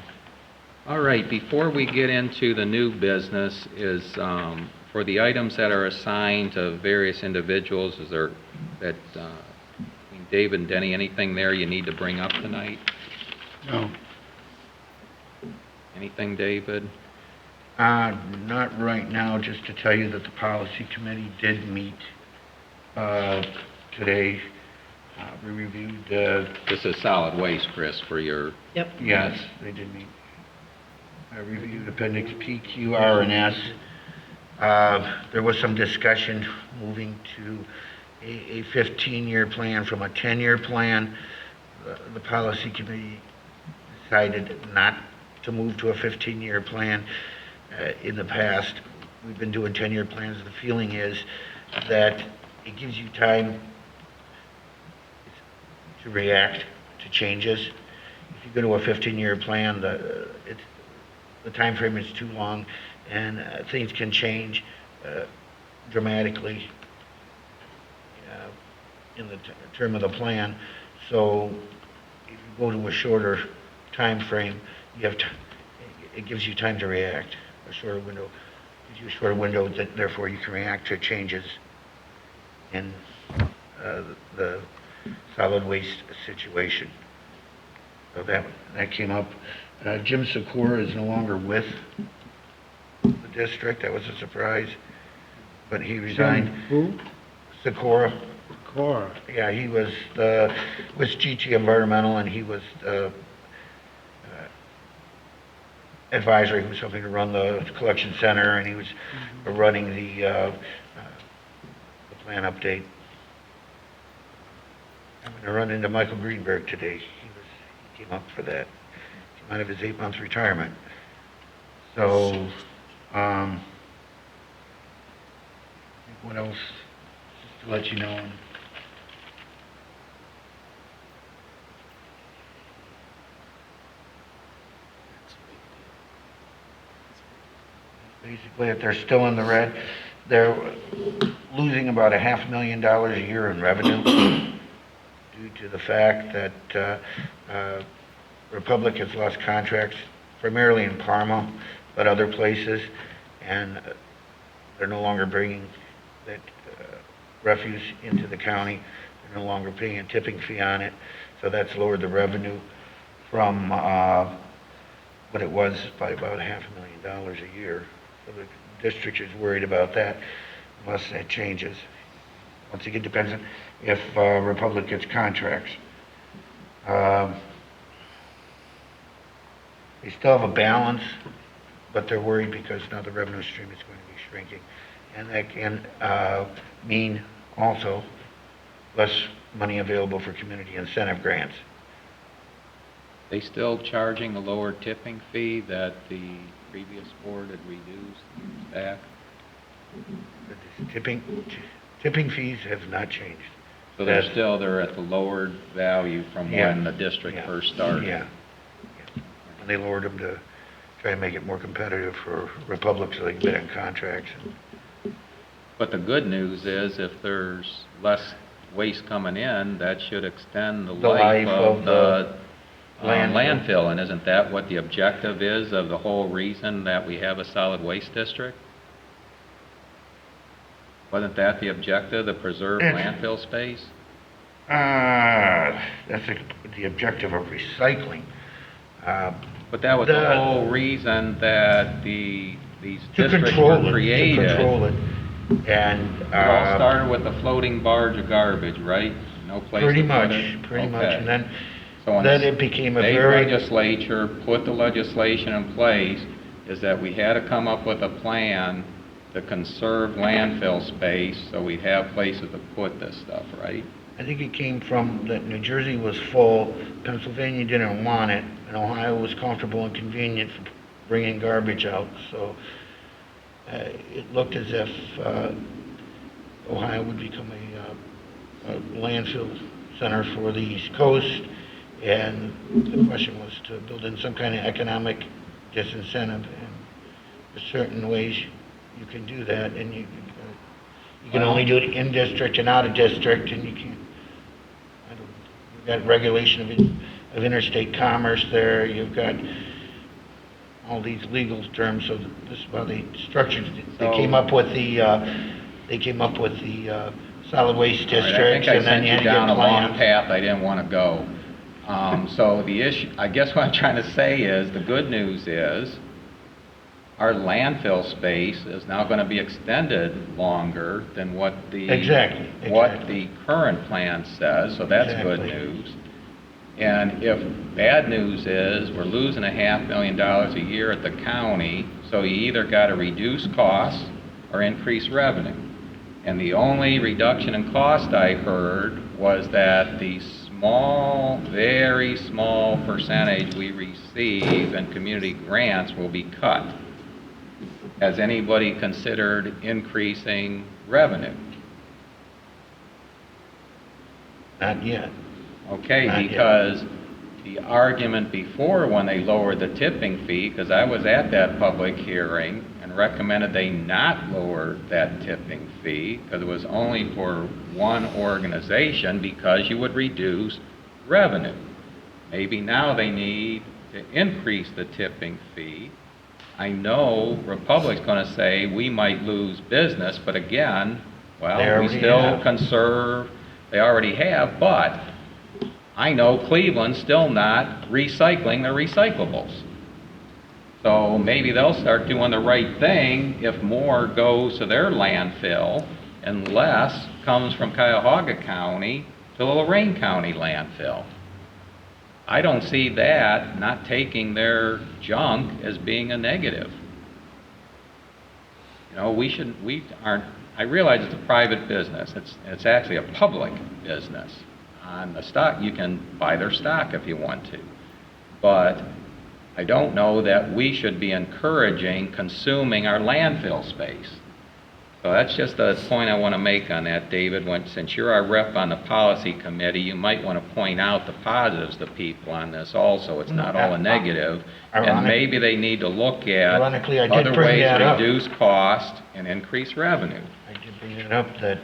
All right, before we get into the new business, is, for the items that are assigned to various individuals, is there, that, between Dave and Denny, anything there you need to bring up tonight? No. Anything, David? Not right now, just to tell you that the policy committee did meet today. We reviewed, This is solid waste, Chris, for your, Yep. yes, they did meet. I reviewed Appendix P, Q, R, and S. There was some discussion moving to a 15-year plan from a 10-year plan. The policy committee decided not to move to a 15-year plan. In the past, we've been doing 10-year plans. The feeling is that it gives you time to react to changes. If you go to a 15-year plan, the time frame is too long, and things can change dramatically in the term of the plan. So if you go to a shorter time frame, you have to, it gives you time to react. A shorter window gives you a shorter window, that therefore you can react to changes in the solid waste situation. So that came up. Jim Sikora is no longer with the district. That was a surprise, but he resigned. Who? Sikora. Cora. Yeah, he was GT Environmental, and he was advisory. He was helping to run the collection center, and he was running the plan update. I'm going to run into Michael Greenberg today. He came up for that. Came out of his 8-month retirement. So, what else? Just to let you know. Basically, if they're still in the red, they're losing about $500,000 a year in revenue due to the fact that Republic has lost contracts primarily in Parma, but other places, and they're no longer bringing that refuse into the county. They're no longer paying a tipping fee on it, so that's lowered the revenue from what it was by about $500,000 a year. So the district is worried about that unless that changes. Once again, depends on if Republic gets contracts. They still have a balance, but they're worried because now the revenue stream is going to be shrinking. And that can mean also less money available for community incentive grants. They still charging a lower tipping fee that the previous board had reduced years back? But tipping fees have not changed. So they're at the lowered value from when the district Yeah. first started? Yeah. And they lowered them to try and make it more competitive for Republic so they can bid on contracts. But the good news is if there's less waste coming in, that should extend the life of the landfill. And isn't that what the objective is of the whole reason that we have a solid waste district? Wasn't that the objective, to preserve landfill space? That's the objective of recycling. But that was the whole reason that these districts were created. To control it. And It all started with the floating barge of garbage, right? No place to put it? Pretty much. Okay. And then So it became a state very... legislature put the legislation in place, is that we had to come up with a plan to conserve landfill space, so we'd have places to put this stuff, right? I think it came from that New Jersey was full, Pennsylvania didn't want it, and Ohio was comfortable and convenient for bringing garbage out. So it looked as if Ohio would become a landfill center for the East Coast, and the question was to build in some kind of economic disincentive, and there's certain ways you can do that, and you can only do it in district and out of district, and you can't, I don't, you've got regulation of interstate commerce there, you've got all these legal terms, so this is how they structured it. They came up with the, solid waste All right, districts, I and think I then sent you you had to get down a long plans. path I didn't want to go. So the issue, I guess what I'm trying to say is, the good news is, our landfill space is now going to be extended longer than what the... Exactly. What the current plan says, so that's good Exactly. news. And if bad news is, we're losing $500,000 a year at the county, so you either got to reduce costs or increase revenue. And the only reduction in cost I heard was that the small, very small percentage we receive in community grants will be cut. Has anybody considered increasing revenue? Not yet. Okay, Not yet. because the argument before when they lowered the tipping fee, because I was at that public hearing and recommended they not lower that tipping fee, because it was only for one organization, because you would reduce revenue. Maybe now they need to increase the tipping fee. I know Republic's going to say we might lose business, but again, They well, we already still have. conserve, they already have, but I know Cleveland's still not recycling their recyclables. So maybe they'll start doing the right thing if more goes to their landfill and less comes from Cuyahoga County to the Lorraine County landfill. I don't see that not taking their junk as being a negative. You know, we aren't, I realize it's a private business. It's actually a public business. On the stock, you can buy their stock if you want to. But I don't know that we should be encouraging consuming our landfill space. So that's just a point I want to make on that, David. Since you're our rep on the policy committee, you might want to point out the positives to people on this also. It's not all a negative. And maybe they need to look at Ironically, I did other bring ways that to up. reduce cost and increase revenue. I did bring it up that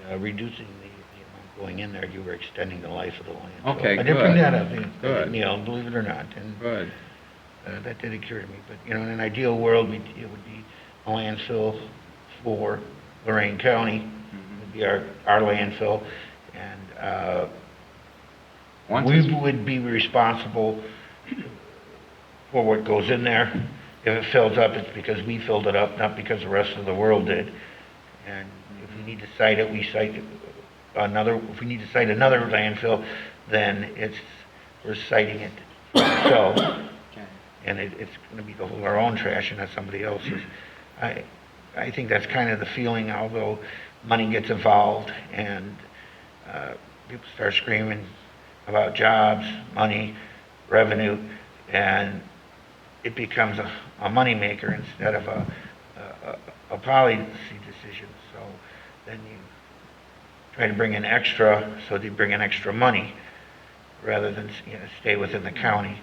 by reducing the amount going in there, you were extending the life of the land. Okay, I did bring good. that up, Good. Neil, believe it or not, and Good. that did occur to me. But, you know, in an ideal world, it would be a landfill for Lorraine County, would be our landfill, and Once we it's- would be responsible for what goes in there. If it fills up, it's because we filled it up, not because the rest of the world did. And if we need to cite it, we cite another, if we need to cite another landfill, then we're citing it for ourselves. And it's going to be our own trash and not somebody else's. I think that's kind of the feeling, although money gets involved and people start screaming about jobs, money, revenue, and it becomes a moneymaker instead of a policy decision. So then you try to bring in extra, so they bring in extra money rather than stay within the county.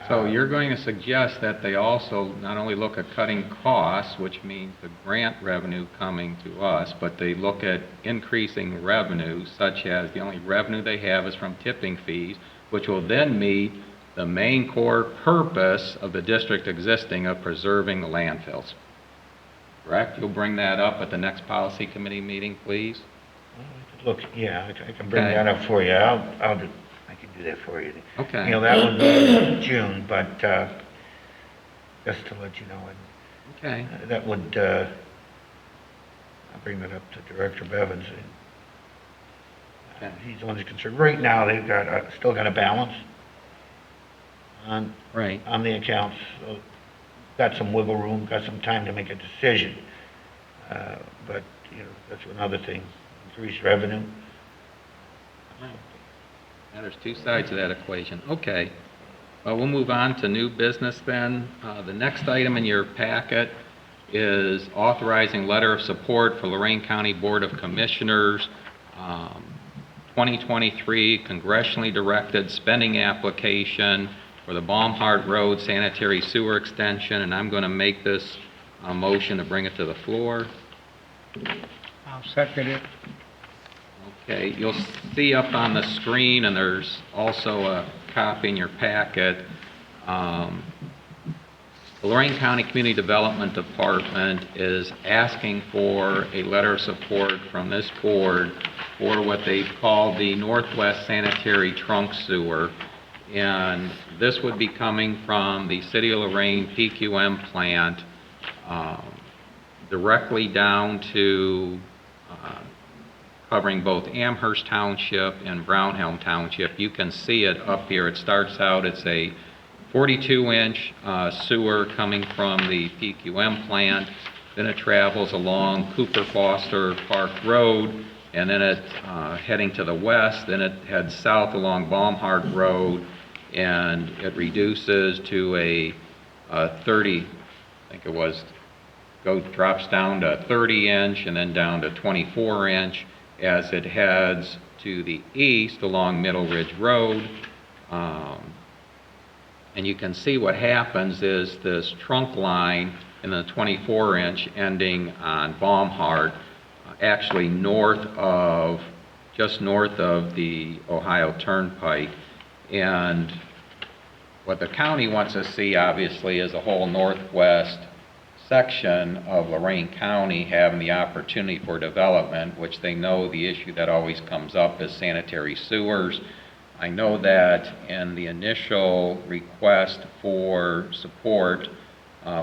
So you're going to suggest that they also not only look at cutting costs, which means the grant revenue coming to us, but they look at increasing revenue, such as the only revenue they have is from tipping fees, which will then meet the main core purpose of the district existing of preserving the landfills. Correct? You'll bring that up at the next policy committee meeting, please? Look, yeah, I can bring Okay. that up for you. I can do that for you. Okay. You know, that would be June, but just to let you know, Okay. that would, I'll bring that up to Director Bevins. Okay. He's the one who's concerned. Right now, they've got, still got a balance on Right. the accounts. So got some wiggle room, got some time to make a decision. But, you know, that's another thing, increased revenue. Now, there's two sides to that equation. Okay. Well, we'll move on to new business then. The next item in your packet is authorizing letter of support for Lorraine County Board of Commissioners 2023 congressionally directed spending application for the Baumhart Road sanitary sewer extension, and I'm going to make this a motion to bring it to the floor. I'll second it. Okay, you'll see up on the screen, and there's also a copy in your packet. The Lorraine County Community Development Department is asking for a letter of support from this board for what they've called the Northwest Sanitary Trunk Sewer. And this would be coming from the City of Lorraine PQM plant directly down to covering both Amherst Township and Brownhelm Township. You can see it up here. It starts out, it's a 42-inch sewer coming from the PQM plant. Then it travels along Cooper Foster Park Road, and then it heading to the west. Then it heads south along Baumhart Road, and it reduces to a 30, I think it was, drops down to 30-inch and then down to 24-inch as it heads to the east along Middle Ridge Road. And you can see what happens is this trunk line in the 24-inch ending on Baumhart, actually just north of the Ohio Turnpike. And what the county wants to see, obviously, is a whole northwest section of Lorraine County having the opportunity for development, which they know the issue that always comes up is sanitary sewers. I know that in the initial request for support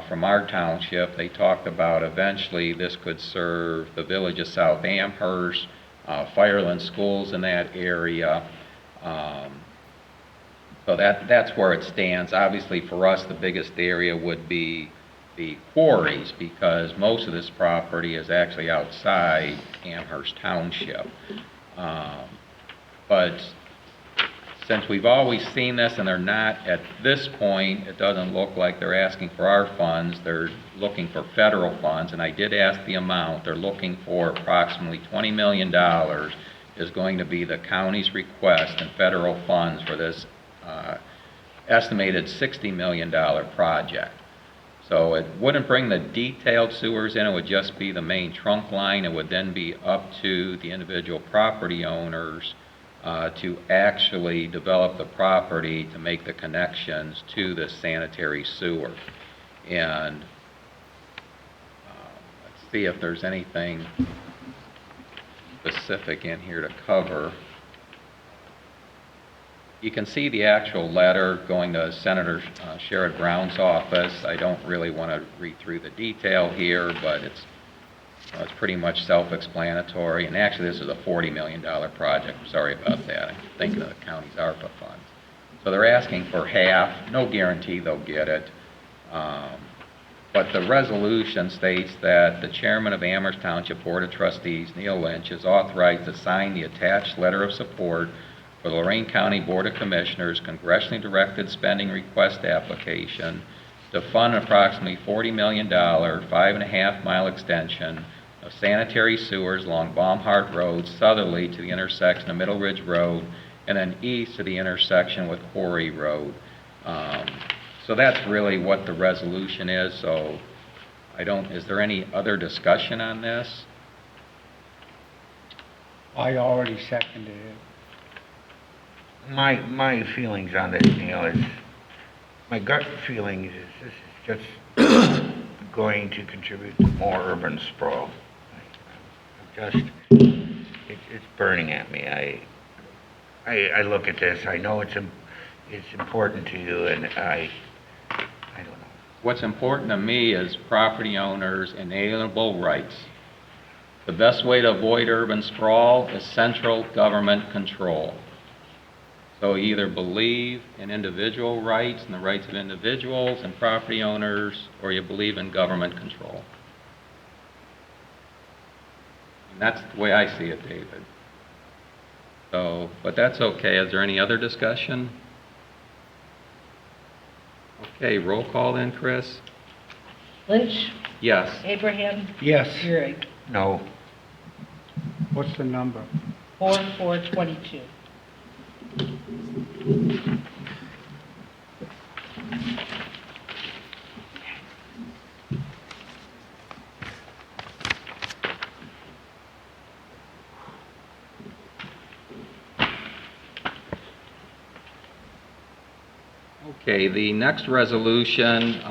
from our township, they talked about eventually this could serve the village of South Amherst, Fireland schools in that area. So that's where it stands. Obviously for us, the biggest area would be the quarries, because most of this property is actually outside Amherst Township. But since we've always seen this and they're not, at this point, it doesn't look like they're asking for our funds, they're looking for federal funds, and I did ask the amount. They're looking for approximately $20 million is going to be the county's request in federal funds for this estimated $60 million project. So it wouldn't bring the detailed sewers in, it would just be the main trunk line. It would then be up to the individual property owners to actually develop the property to make the connections to the sanitary sewer. And let's see if there's anything specific in here to cover. You can see the actual letter going to Senator Sherrod Brown's office. I don't really want to read through the detail here, but it's pretty much self-explanatory. And actually, this is a $40 million project. Sorry about that. I'm thinking of the county's ARPA funds. So they're asking for half. No guarantee they'll get it. But the resolution states that the chairman of Amherst Township Board of Trustees, Neil Lynch, is authorized to sign the attached letter of support for the Lorraine County Board of Commissioners congressionally directed spending request application to fund an approximately $40 million, 5.5-mile extension of sanitary sewers along Baumhart Road southerly to the intersection of Middle Ridge Road and then east to the intersection with Quarry Road. So that's really what the resolution is. So is there any other discussion on this? I already seconded it. My feelings on this, Neil, is, my gut feeling is this is just going to contribute to more urban sprawl. It's burning at me. I look at this, I know it's important to you, and I don't know. What's important to me is property owners' inalienable rights. The best way to avoid urban sprawl is central government control. So you either believe in individual rights and the rights of individuals and property owners, or you believe in government control. And that's the way I see it, David. So, but that's okay. Is there any other discussion? Okay, roll call then, Chris? Lynch? Yes. Abraham? Yes. Euring? No, What's the number? 4422. Okay, the next resolution,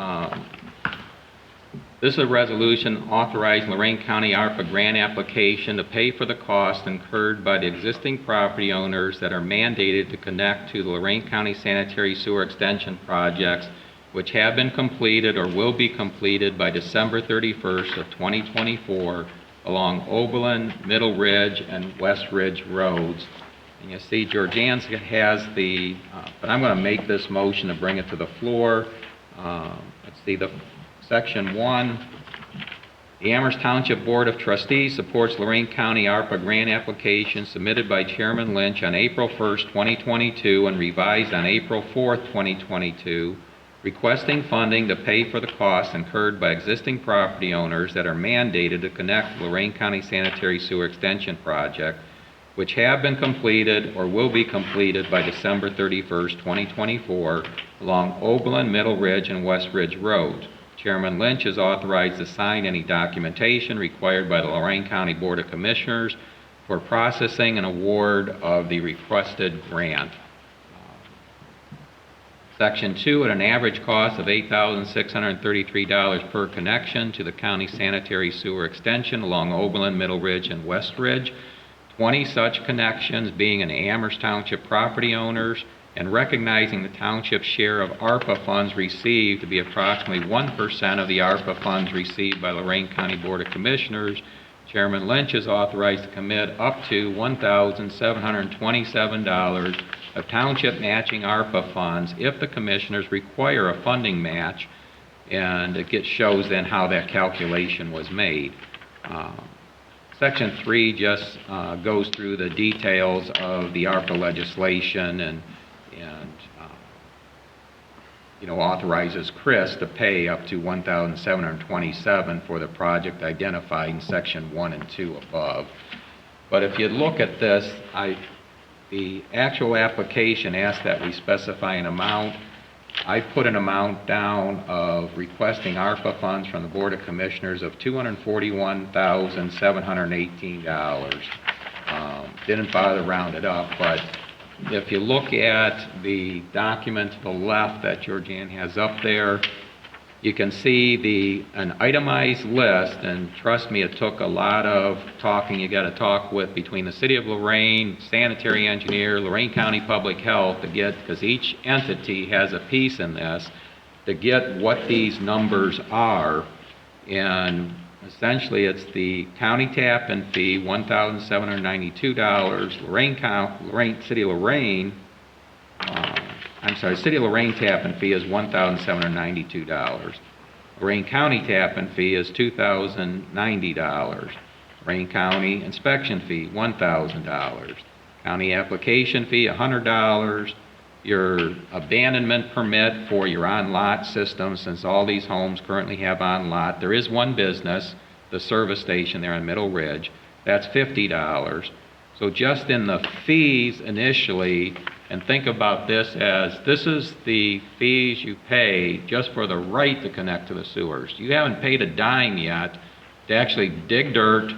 this is a resolution authorizing Lorraine County ARPA grant application to pay for the cost incurred by the existing property owners that are mandated to connect to the Lorraine County sanitary sewer extension projects, which have been completed or will be completed by December 31st of 2024 along Oberlin, Middle Ridge, and West Ridge roads. And you see Georgianne has the, but I'm going to make this motion to bring it to the floor. Let's see, the Section 1, the Amherst Township Board of Trustees supports Lorraine County ARPA grant application submitted by Chairman Lynch on April 1st, 2022 and revised on April 4th, 2022, requesting funding to pay for the costs incurred by existing property owners that are mandated to connect the Lorraine County sanitary sewer extension project, which have been completed or will be completed by December 31st, 2024 along Oberlin, Middle Ridge, and West Ridge roads. Chairman Lynch is authorized to sign any documentation required by the Lorraine County Board of Commissioners for processing and award of the requested grant. Section 2, at an average cost of $8,633 per connection to the county sanitary sewer extension along Oberlin, Middle Ridge, and West Ridge, 20 such connections being in Amherst Township property owners, and recognizing the township's share of ARPA funds received to be approximately 1% of the ARPA funds received by Lorraine County Board of Commissioners, Chairman Lynch is authorized to commit up to $1,727 of township matching ARPA funds if the commissioners require a funding match, and it shows then how that calculation was made. Section 3 just goes through the details of the ARPA legislation and authorizes Chris to pay up to $1,727 for the project identified in Section 1 and 2 above. But if you look at this, the actual application asks that we specify an amount. I put an amount down of requesting ARPA funds from the Board of Commissioners of $241,718. Didn't bother round it up, but if you look at the document to the left that Georgianne has up there, you can see an itemized list, and trust me, it took a lot of talking you got to talk with between the City of Lorraine, sanitary engineer, Lorraine County Public Health to get, because each entity has a piece in this, to get what these numbers are. And essentially it's the county tap and fee, $1,792, City of Lorraine, City of Lorraine tap and fee is $1,792. Lorraine County tap and fee is $2,090. Lorraine County inspection fee, $1,000. County application fee, $100. Your abandonment permit for your on-lot system, since all these homes currently have on-lot. There is one business, the service station there on Middle Ridge. That's $50. So just in the fees initially, and think about this as this is the fees you pay just for the right to connect to the sewers. You haven't paid a dime yet to actually dig dirt,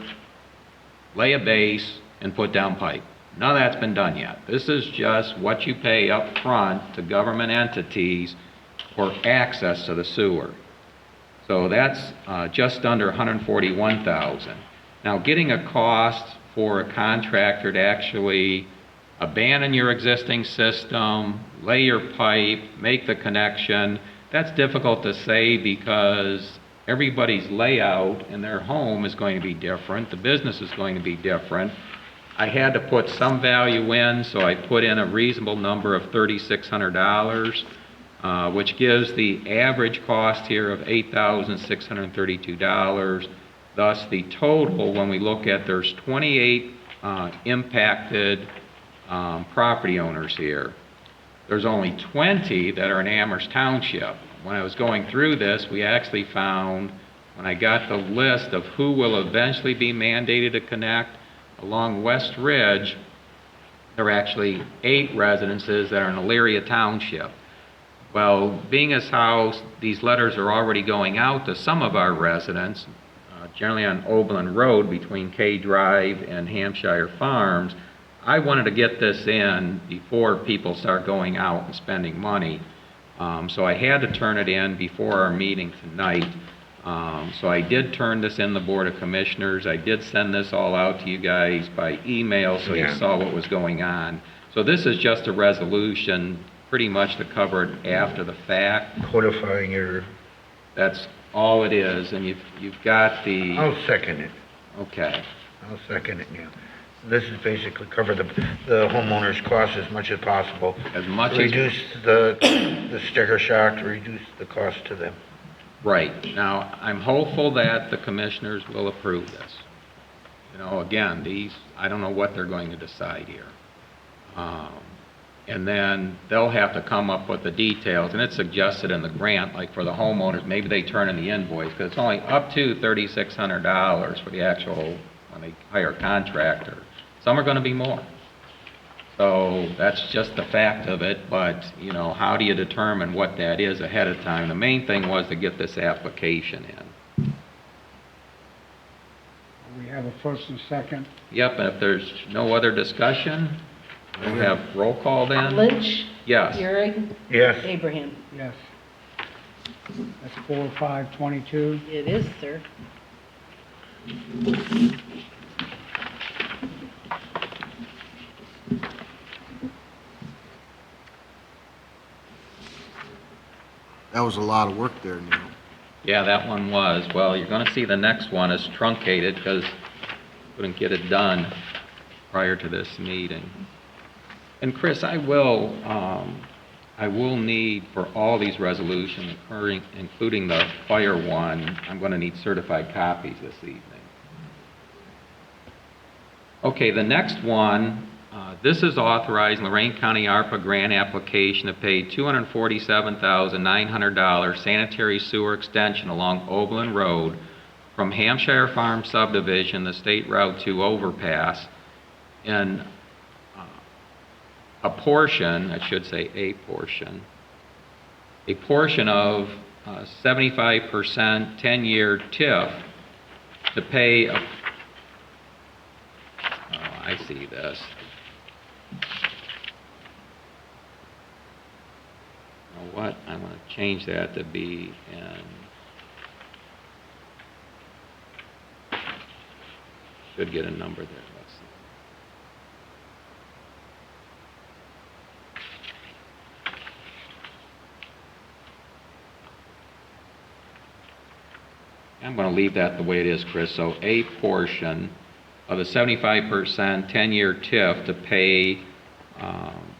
lay a base, and put down pipe. None of that's been done yet. This is just what you pay up front to government entities for access to the sewer. So that's just under $141,000. Now, getting a cost for a contractor to actually abandon your existing system, lay your pipe, make the connection, that's difficult to say because everybody's layout in their home is going to be different. The business is going to be different. I had to put some value in, so I put in a reasonable number of $3,600, which gives the average cost here of $8,632. Thus, the total, when we look at, there's 28 impacted property owners here. There's only 20 that are in Amherst Township. When I was going through this, we actually found, when I got the list of who will eventually be mandated to connect, Along West Ridge, there are actually 8 residences that are in Elyria Township. Well, being as how these letters are already going out to some of our residents, generally on Oberlin Road between K Drive and Hampshire Farms, I wanted to get this in before people start going out and spending money. So I had to turn it in before our meeting tonight. So I did turn this in the Board of Commissioners. I did send this all out to you guys by email so you saw what was going on. So this is just a resolution pretty much to cover it after the fact. Codifying your, That's all it is, and you've got the... I'll second it. Okay. I'll second it, yeah. This is basically cover the homeowner's costs as much as possible. As much as... Reduce the sticker shock, reduce the cost to them. Right. Now, I'm hopeful that the commissioners will approve this. You know, again, I don't know what they're going to decide here. And then they'll have to come up with the details, and it's suggested in the grant, like for the homeowners, maybe they turn in the invoice, because it's only up to $3,600 for the actual, when they hire a contractor. Some are going to be more. So that's just the fact of it, but, you know, how do you determine what that is ahead of time? The main thing was to get this application in. We have a first and second. Yep, and if there's no other discussion, we'll have roll call then. Lynch? Yes. Euring? Yes. Abraham? Yes. That's 4-5-22. It is, sir. That was a lot of work there, Neil. Yeah, that one was. Well, you're going to see the next one is truncated because couldn't get it done prior to this meeting. And Chris, I will need for all these resolutions, including the fire one, I'm going to need certified copies this evening. Okay, the next one, this is authorizing Lorraine County ARPA grant application to pay $247,900 sanitary sewer extension along Oberlin Road from Hampshire Farm subdivision, the State Route 2 overpass, in a portion, I should say a portion of 75% 10-year TIF to pay a, I see this. You know what? I'm going to change that to be in, should get a number there. Let's see. I'm going to leave that the way it is, Chris. So a portion of the 75% 10-year TIF to pay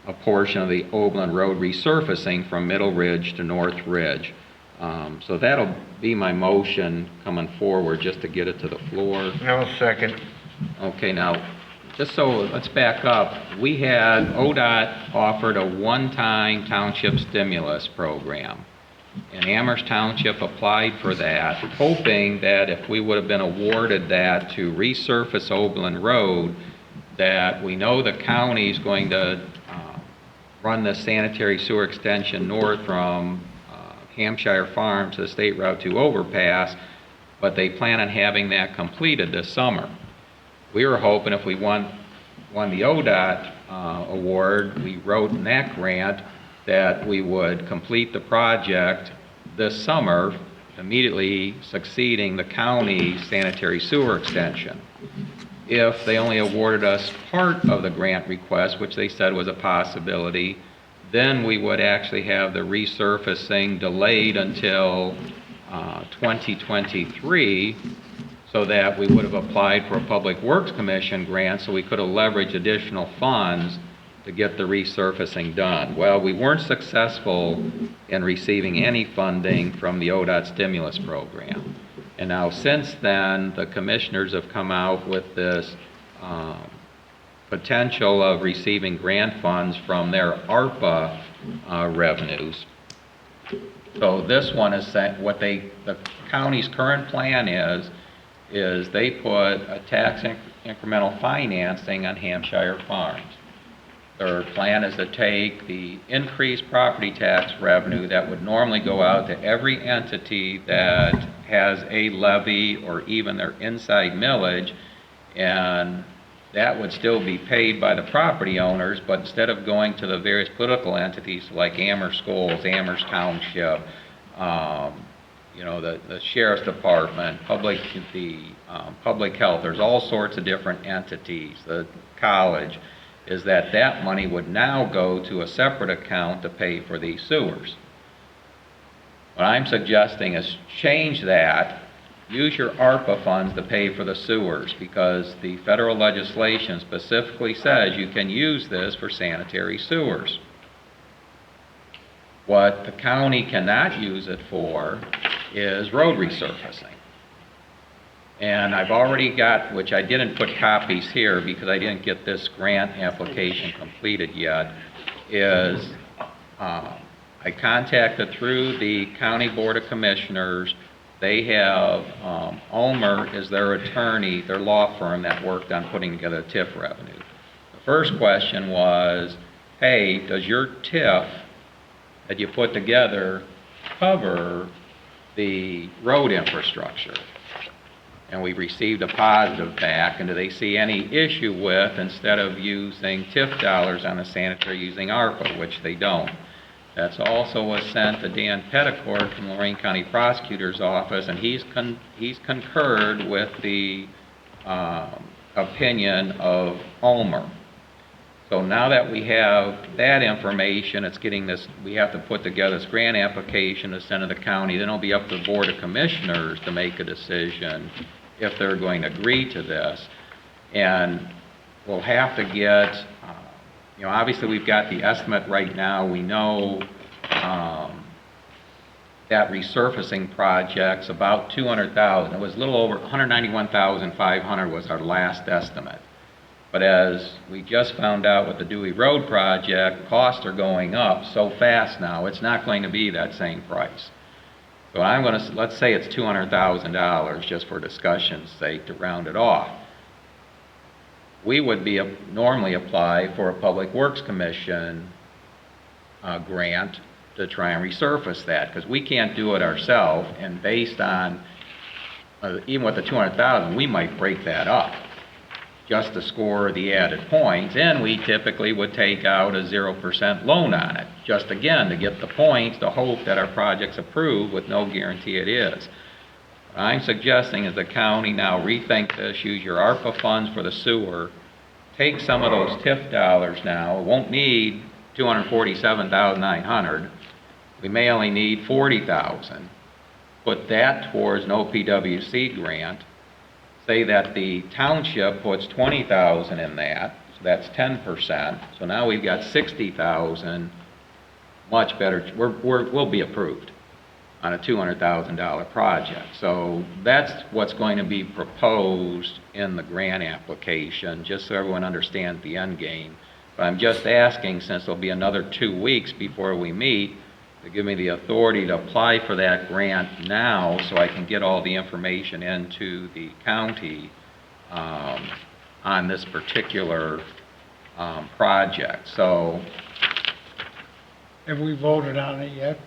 a portion of the Oberlin Road resurfacing from Middle Ridge to North Ridge. So that'll be my motion coming forward, just to get it to the floor. I'll second. Okay, now, just so, let's back up. We had, ODOT offered a one-time township stimulus program. And Amherst Township applied for that, hoping that if we would have been awarded that to resurface Oberlin Road, that we know the county's going to run the sanitary sewer extension north from Hampshire Farms to the State Route 2 overpass, but they plan on having that completed this summer. We were hoping if we won the ODOT award, we wrote in that grant that we would complete the project this summer, immediately succeeding the county sanitary sewer extension. If they only awarded us part of the grant request, which they said was a possibility, then we would actually have the resurfacing delayed until 2023, so that we would have applied for a Public Works Commission grant, so we could have leveraged additional funds to get the resurfacing done. Well, we weren't successful in receiving any funding from the ODOT stimulus program. And now since then, the commissioners have come out with this potential of receiving grant funds from their ARPA revenues. So this one is what the county's current plan is is they put a tax incremental financing on Hampshire farms. Their plan is to take the increased property tax revenue that would normally go out to every entity that has a levy or even their inside millage, and that would still be paid by the property owners, but instead of going to the various political entities like Amherst Schools, Amherst Township, the sheriff's department, public health, there's all sorts of different entities, the college, is that money would now go to a separate account to pay for these sewers. What I'm suggesting is change that, use your ARPA funds to pay for the sewers, because the federal legislation specifically says you can use this for sanitary sewers. What the county cannot use it for is road resurfacing. And I've already got, which I didn't put copies here because I didn't get this grant application completed yet, is I contacted through the County Board of Commissioners. They have, Ulmer is their attorney, their law firm that worked on putting together TIF revenue. The first question was, hey, does your TIF that you put together cover the road infrastructure? And we received a positive back, and do they see any issue with, instead of using TIF dollars on the sanitary, using ARPA, which they don't. That's also was sent to Dan Petticourt from Lorraine County Prosecutor's Office, and he's concurred with the opinion of Ulmer. So now that we have that information, it's getting this, we have to put together this grant application to send to the county. Then it'll be up to the Board of Commissioners to make a decision if they're going to agree to this. And we'll have to get, obviously we've got the estimate right now. We know that resurfacing project's about $200,000. It was a little over $191,500 was our last estimate. But as we just found out with the Dewey Road project, costs are going up so fast now, it's not going to be that same price. So I'm going to, let's say it's $200,000 just for discussion's sake to round it off. We would be normally apply for a Public Works Commission grant to try and resurface that, because we can't do it ourselves, and based on, even with the $200,000, we might break that up just to score the added points, and we typically would take out a 0% loan on it, just again to get the points, to hope that our project's approved with no guarantee it is. What I'm suggesting is the county now rethink this, use your ARPA funds for the sewer, take some of those TIF dollars now, it won't need $247,900, we may only need $40,000, put that towards an OPWC grant. Say that the township puts $20,000 in that, so that's 10%. So now we've got $60,000, much better. We'll be approved on a $200,000 project. So that's what's going to be proposed in the grant application, just so everyone understands the end game. But I'm just asking, since there'll be another 2 weeks before we meet, to give me the authority to apply for that grant now so I can get all the information into the county on this particular project. So, Have we voted on it yet?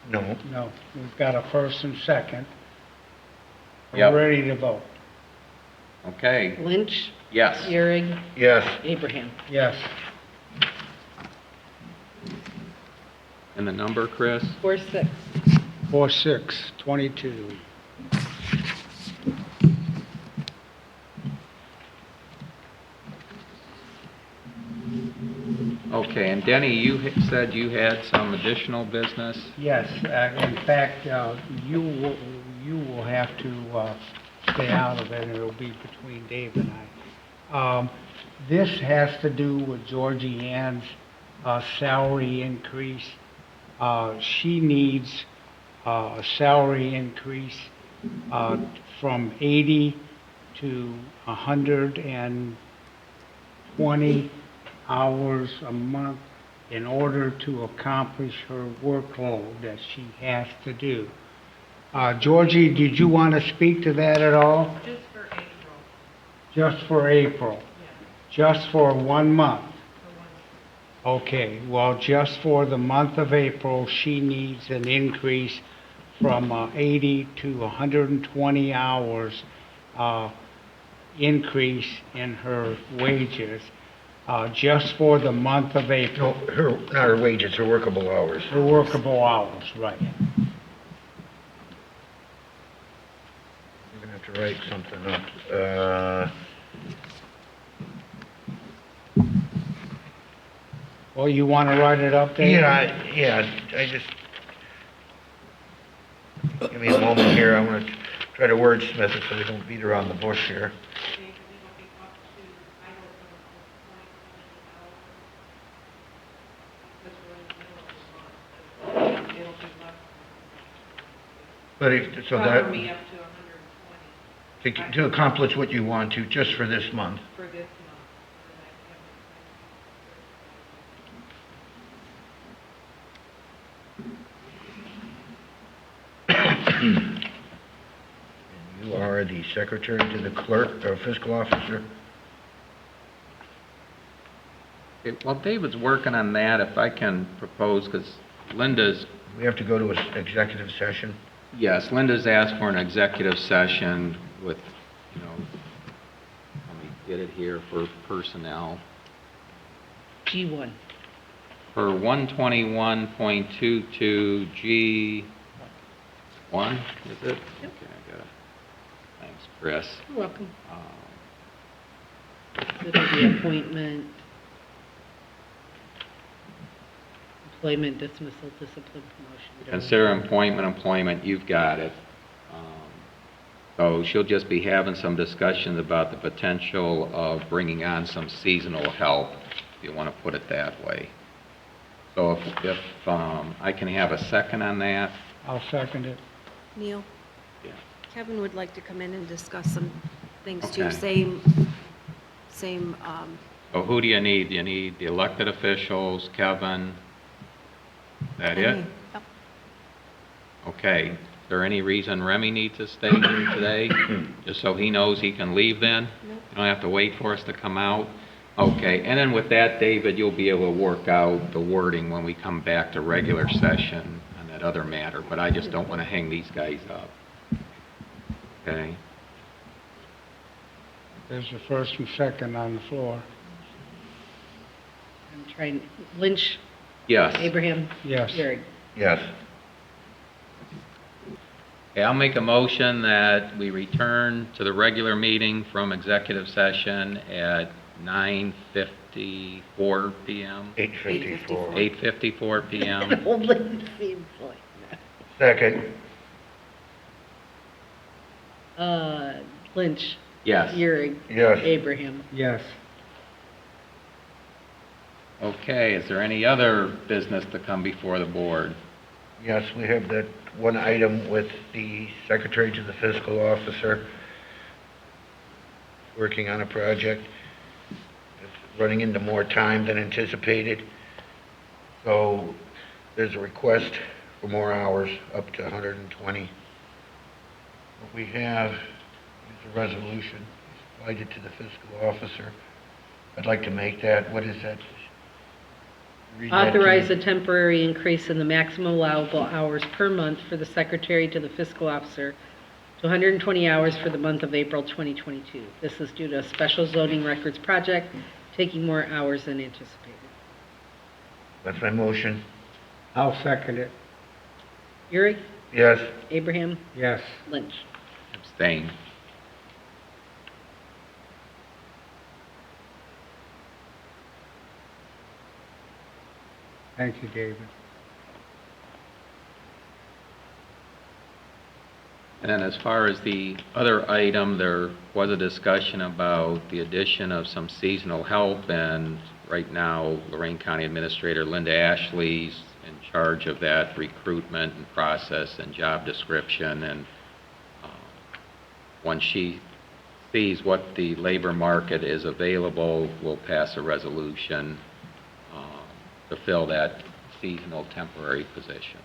No. No. We've got a first and second. Yep. We're ready to vote. okay, Lynch, yes. Euring, Yes. Abraham. Yes. And the number, Chris? 4-6. 4-6-22. Okay, and Denny, you said you had some additional business? Yes, in fact, you will have to stay out of it, and it'll be between Dave and I. This has to do with Georgie Ann's salary increase. She needs a salary increase from 80 to 120 hours a month in order to accomplish her workload that she has to do. Georgie, did you want to speak to that at all? Just for April. Just for April? Yeah. Just for 1 month? Okay, well, just for the month of April, she needs an increase from 80 to 120 hours increase in her wages, just for the month of No, April. not her wages, her workable hours. Her workable hours, right. You're gonna have to write something up. Well, you want to write it up, Dave? Yeah, I just, give me a moment here, I want to try to wordsmith it so we don't beat around the bush here. But if, so that, to accomplish what you want to, just for this month. And you are the secretary to the clerk, or fiscal officer? Okay, while David's working on that, if I can propose, because Linda's, We have to go to an executive session. yes, Linda's asked for an executive session with, you know, let me get it here, for personnel. G1. For 121.22 G1, is it? Yep. Okay, I got it. Thanks, Chris. You're welcome. Um, It'll be appointment, employment, dismissal, discipline, promotion. Consider employment, you've got it. So she'll just be having some discussions about the potential of bringing on some seasonal help, if you want to put it that way. So if I can have a second on that? I'll second it. Neil? Yeah. Kevin would like to come in and discuss some things too. Okay. Same, So who do you need? Do you need the elected officials, Kevin? Is that it? Yep. Okay. Is there any reason Remy needs to stay here today? Just so he knows he can leave then? Nope. You don't have to wait for us to come out? Okay, and then with that, David, you'll be able to work out the wording when we come back to regular session on that other matter, but I just don't want to hang these guys up. Okay? There's the first and second on the floor. I'm trying, Lynch, Yes. Abraham, Yes. Gehrig. Yes. Okay, I'll make a motion that we return to the regular meeting from executive session at 9:54 p.m. 8:54. 8:54 p.m. It only seems like Second. that. Lynch, Yes. Gehrig, Yes. Abraham. Yes. Okay, is there any other business to come before the board? Yes, we have that one item with the secretary to the fiscal officer working on a project. It's running into more time than anticipated. So there's a request for more hours, up to 120. What we have is a resolution, supplied it to the fiscal officer. I'd like to make that, what is that? Read that to Authorize me. a temporary increase in the maximum allowable hours per month for the secretary to the fiscal officer to 120 hours for the month of April 2022. This is due to a special zoning records project taking more hours than anticipated. That's my motion. I'll second it. Gehrig, Yes. Abraham, Yes. Lynch. Abstain. Thank you, David. And then as far as the other item, there was a discussion about the addition of some seasonal help, and right now Lorraine County Administrator Linda Ashley's in charge of that recruitment and process and job description, and once she sees what the labor market is available, we'll pass a resolution to fill that seasonal temporary position.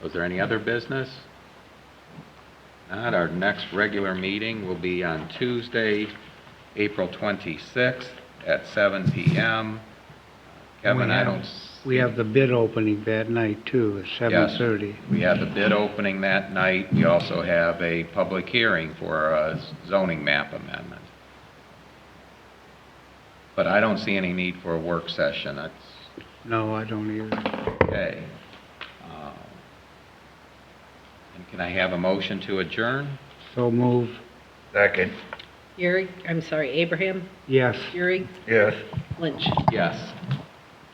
Was there any other business? Not. Our next regular meeting will be on Tuesday, April 26th at 7 PM. Kevin, I don't We have the bid opening that night, too, at 7:30. We have the bid opening that night. We also have a public hearing for a zoning map amendment. But I don't see any need for a work session. That's No, I don't either. okay. And can I have a motion to adjourn? So move. Second. Abraham, Yes. Euring, Yes. Lynch. Yes.